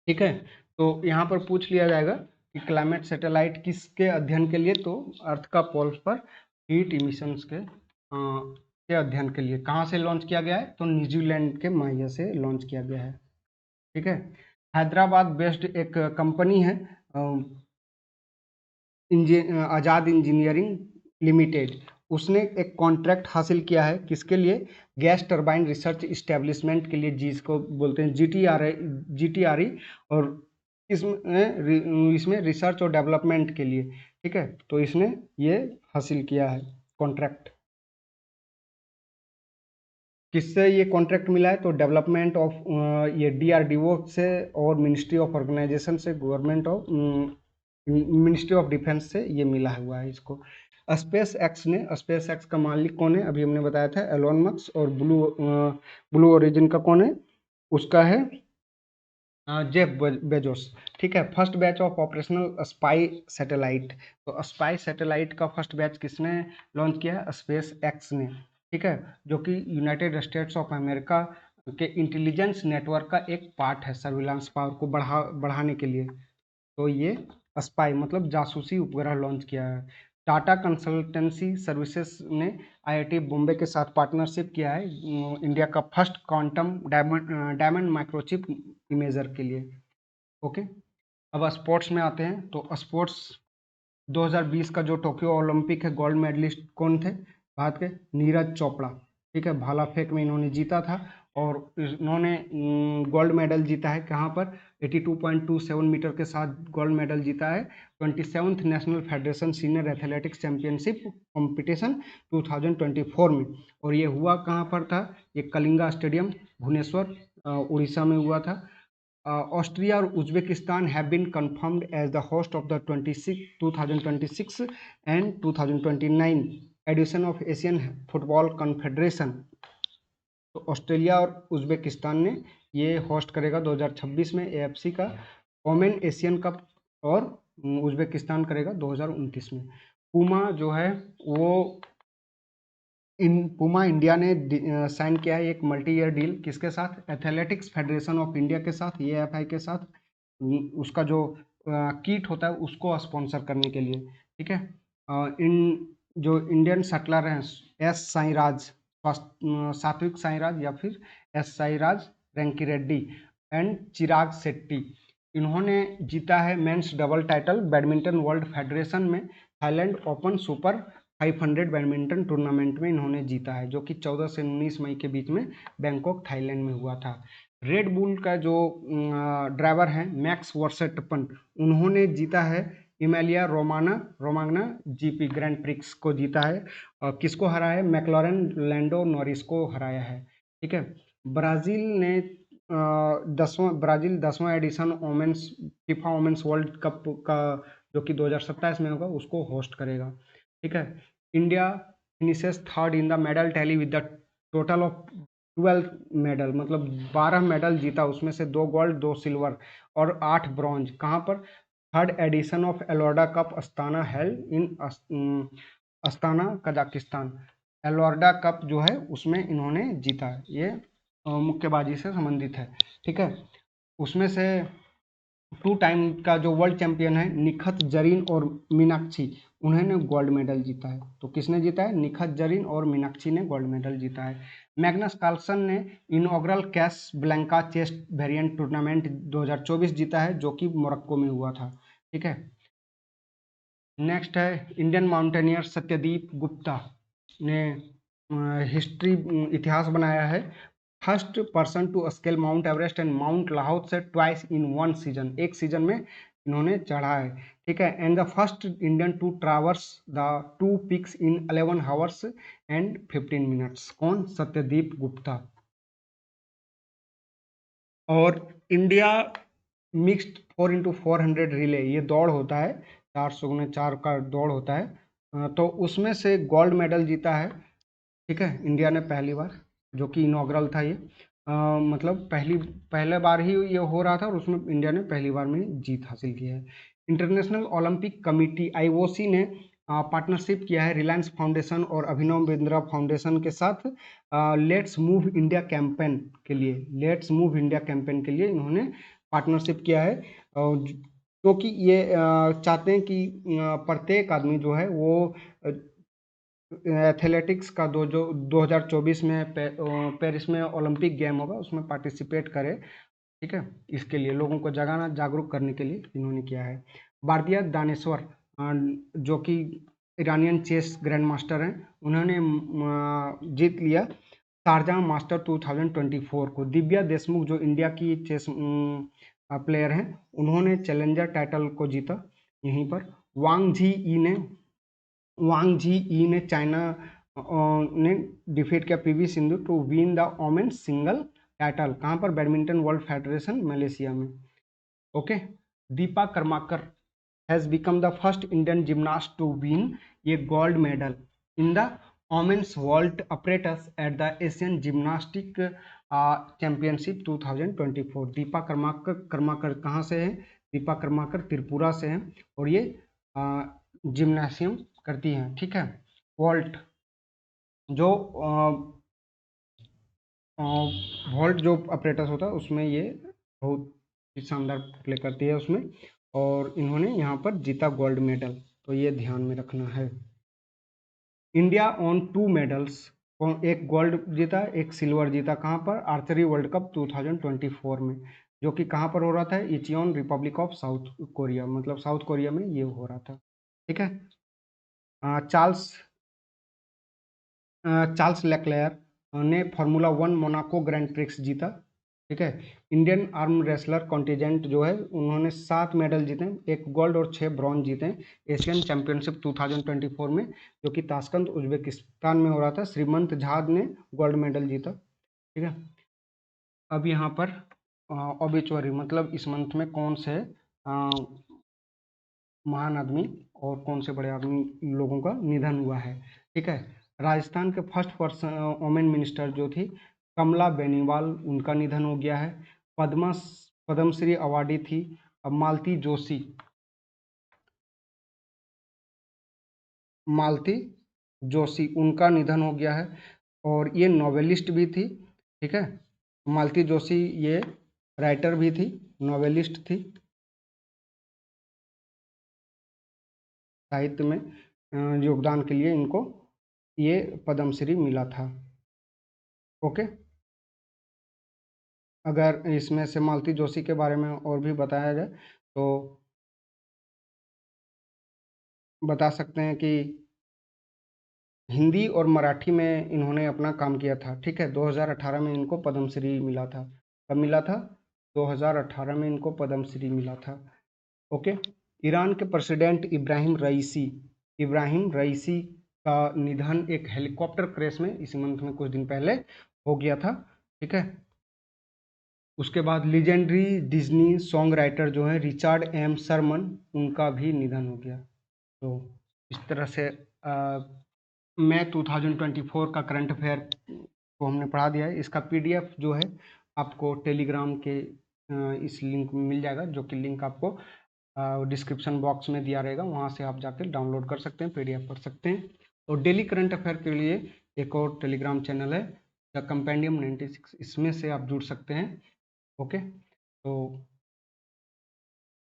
ठीक है। तो यहाँ पर पूछ लिया जाएगा कि क्लाइमेट सैटेलाइट किसके अध्ययन के लिए? तो अर्थ का पोल्स पर हीट इमिशंस के अध्ययन के लिए। कहाँ से लॉन्च किया गया है? तो न्यूजीलैंड के माहिया से लॉन्च किया गया है, ठीक है। हैदराबाद बेस्ड एक कंपनी है आज़ाद इंजीनियरिंग लिमिटेड। उसने एक कॉन्ट्रैक्ट हासिल किया है किसके लिए? गैस टरबाइन रिसर्च इस्टेब्लिशमेंट के लिए, जिसको बोलते हैं GTRE, और इसमें रिसर्च और डेवलपमेंट के लिए, ठीक है। तो इसने ये हासिल किया है कॉन्ट्रैक्ट। किससे ये कॉन्ट्रैक्ट मिला है? तो डेवलपमेंट ऑफ ये DRDO से और मिनिस्ट्री ऑफ ऑर्गेनाइजेशन से, government of ministry of defence से ये मिला हुआ है इसको। स्पेस एक्स का मालिक कौन है? अभी हमने बताया था एलोन मस्क। और ब्लू ओरिजिन का कौन है? उसका है जेफ बेजोस, ठीक है। First batch of operational spy satellite. तो स्पाई सैटेलाइट का फर्स्ट बैच किसने लॉन्च किया है? स्पेस एक्स ने, ठीक है, जो कि यूनाइटेड स्टेट्स ऑफ अमेरिका के इंटेलिजेंस नेटवर्क का एक पार्ट है सर्विलांस पावर को बढ़ाने के लिए। तो ये स्पाई मतलब जासूसी उपग्रह लॉन्च किया है। टाटा कंसल्टेंसी सर्विसेज ने आईआईटी बॉम्बे के साथ पार्टनरशिप किया है इंडिया का first quantum diamond microchip imager के लिए। ओके, अब स्पोर्ट्स में आते हैं। तो स्पोर्ट्स 2020 का जो टोक्यो ओलंपिक है, गोल्ड मेडलिस्ट कौन थे भारत के? नीरज चोपड़ा। ठीक है, भाला फेंक में इन्होंने जीता था और इन्होंने गोल्ड मेडल जीता है कहाँ पर? 82.27 मीटर के साथ गोल्ड मेडल जीता है 27th national federation senior athletics championship competition 2024 में। और ये हुआ कहाँ पर था? ये कलिंगा स्टेडियम भुवनेश्वर उड़ीसा में हुआ था। Austria और Uzbekistan have been confirmed as the host of the 2026 and 2029 edition of Asian Football Confederation। तो ऑस्ट्रेलिया और उज्बेकिस्तान ने ये होस्ट करेगा 2026 में एएफसी का वोमेन एशियन कप, और उज्बेकिस्तान करेगा 2029 में। पूमा जो है वो पूमा इंडिया ने साइन किया है एक मल्टी ईयर डील किसके साथ? एथलेटिक्स फेडरेशन ऑफ इंडिया के साथ, एएफआई के साथ। उसका जो किट होता है उसको स्पॉन्सर करने के लिए। ठीक है, इन जो इंडियन शटलर हैं एस साईराज, सात्विक साईराज या फिर एस साईराज रेंकी एंड चिराग शेट्टी, इन्होंने जीता है men's double title badminton world federation में Thailand open super 500 badminton tournament में इन्होंने जीता है, जो कि 14 से 19 मई के बीच में बैंकॉक थाईलैंड में हुआ था। रेड बुल का जो ड्राइवर है मैक्स वर्सेटपन, उन्होंने जीता है इमेलिया रोमांगना जीपी ग्रैंड प्रिक्स को जीता है। किसको हराया है? मैक्लॉरेन लैंडो नॉरिस को हराया है। ठीक है, ब्राजील ने 10वां edition women's FIFA women's world cup का जो कि 2027 में होगा उसको होस्ट करेगा। ठीक है, India finishes third in the medal tally with the total of 12 medal, मतलब 12 मेडल जीता, उसमें से 2 गोल्ड 2 सिल्वर और 8 ब्रॉन्ज। कहाँ पर? Third edition of Elorda cup Astana held in Astana Kazakhstan. Elorda cup जो है उसमें इन्होंने जीता है, ये मुक्केबाजी से संबंधित है। ठीक है, उसमें से 2 टाइम का जो वर्ल्ड चैंपियन है निखत जरीन और मीनाक्षी, उन्होंने गोल्ड मेडल जीता है। तो किसने जीता है? निखत जरीन और मीनाक्षी ने गोल्ड मेडल जीता है। मैग्नस कार्लसन ने इनॉग्रल कैस ब्लैंका चेस्ट वेरिएंट टूर्नामेंट 2024 जीता है, जो कि मोरक्को में हुआ था। ठीक है, नेक्स्ट है इंडियन माउंटेनियर सत्यदीप गुप्ता ने हिस्ट्री इतिहास बनाया है। First person to scale mount Everest and mount Lhotse twice in one season, एक सीजन में इन्होंने चढ़ा है। ठीक है, and the first Indian to traverse the 2 peaks in 11 hours and 15 minutes. कौन? सत्यदीप गुप्ता। और इंडिया मिक्स्ड 4x400 रिले, ये दौड़ होता है 4x4 का दौड़ होता है, तो उसमें से गोल्ड मेडल जीता है। ठीक है, इंडिया ने पहली बार, जो कि इनॉग्रल था ये, मतलब पहले बार ही ये हो रहा था और उसमें इंडिया ने पहली बार में जीत हासिल की है। इंटरनेशनल ओलंपिक कमेटी आईओसी ने पार्टनरशिप किया है रिलायंस फाउंडेशन और अभिनव बिंद्रा फाउंडेशन के साथ लेट्स मूव इंडिया कैंपेन के लिए। लेट्स मूव इंडिया कैंपेन के लिए इन्होंने पार्टनरशिप किया है, क्योंकि ये चाहते हैं कि प्रत्येक आदमी जो है वो एथलेटिक्स का जो 2024 में पेरिस में ओलंपिक गेम होगा उसमें पार्टिसिपेट करे। ठीक है, इसके लिए लोगों को जगाना, जागरूक करने के लिए इन्होंने किया है। भारतीय दानेश्वर जो कि ईरानियन चेस ग्रैंड मास्टर हैं, उन्होंने जीत लिया शारजाह मास्टर 2024 को। दिव्या देशमुख जो इंडिया की चेस प्लेयर हैं, उन्होंने चैलेंजर टाइटल को जीता यहीं पर। वांग जी ई ने चाइना ने डिफीट किया PV Sindhu to win the women's single title. कहाँ पर? बैडमिंटन वर्ल्ड फेडरेशन मलेशिया में। Okay, Deepa Karmakar has become the first Indian gymnast to win ये gold medal in the women's world apparatus at the Asian gymnastic championship 2024। Deepa Karmakar कहाँ से है? दीपा कर्माकर त्रिपुरा से हैं और ये जिम्नासियम करती हैं। ठीक है, वॉल्ट जो वॉल्ट जो ऑपरेटर्स होता है उसमें ये बहुत ही शानदार प्ले करती है उसमें, और इन्होंने यहाँ पर जीता गोल्ड मेडल। तो ये ध्यान में रखना है। इंडिया ऑन 2 मेडल्स, एक गोल्ड जीता एक सिल्वर जीता, कहाँ पर? आर्चरी वर्ल्ड कप 2024 में, जो कि कहाँ पर हो रहा था? इचियोन रिपब्लिक ऑफ साउथ कोरिया, मतलब साउथ कोरिया में ये हो रहा था। ठीक है। चार्ल्स चार्ल्स लेक्लेयर ने फार्मूला 1 मोनाको ग्रैंड प्रिक्स जीता। ठीक है। इंडियन आर्म रेसलर कॉन्टिजेंट जो है उन्होंने 7 मेडल जीते, एक गोल्ड और 6 ब्रॉन्ज जीते एशियन चैंपियनशिप 2024 में, जो कि ताशकंद उज्बेकिस्तान में हो रहा था। श्रीमंत झा ने गोल्ड मेडल जीता। ठीक है। अब यहाँ पर ऑबिचुअरी, मतलब इस मंथ में कौन से महान आदमी और कौन से बड़े आदमी लोगों का निधन हुआ है। ठीक है। राजस्थान के फर्स्ट पर्सन वोमेन मिनिस्टर जो थी कमला बेनीवाल, उनका निधन हो गया है। पद्मश्री अवार्डी थी मालती जोशी, उनका निधन हो गया है। और ये नॉवेलिस्ट भी थी। ठीक है। मालती जोशी ये राइटर भी थी, नॉवेलिस्ट थी, साहित्य में योगदान के लिए इनको ये पद्मश्री मिला था। ओके। अगर इसमें से मालती जोशी के बारे में और भी बताया जाए तो बता सकते हैं कि हिंदी और मराठी में इन्होंने अपना काम किया था। ठीक है। 2018 में इनको पद्मश्री मिला था। कब मिला था? 2018 में इनको पद्मश्री मिला था। ओके। ईरान के प्रेसिडेंट इब्राहिम रईसी का निधन एक हेलीकॉप्टर क्रैश में इसी मंथ में कुछ दिन पहले हो गया था। ठीक है। उसके बाद लीजेंडरी डिज्नी सॉन्ग राइटर जो है रिचर्ड एम शर्मन, उनका भी निधन हो गया। तो इस तरह से मैं 2024 का करंट अफेयर को हमने पढ़ा दिया है। इसका पीडीएफ जो है आपको टेलीग्राम के इस लिंक में मिल जाएगा, जो कि लिंक आपको डिस्क्रिप्शन बॉक्स में दिया रहेगा, वहाँ से आप जाकर डाउनलोड कर सकते हैं, पीडीएफ पढ़ सकते हैं। और डेली करंट अफेयर के लिए एक और टेलीग्राम चैनल है द कंपेंडियम 96, इसमें से आप जुड़ सकते हैं। ओके। तो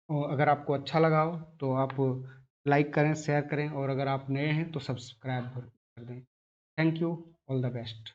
अगर आपको अच्छा लगा हो तो आप लाइक करें, शेयर करें, और अगर आप नए हैं तो सब्सक्राइब कर दें। Thank you. All the best.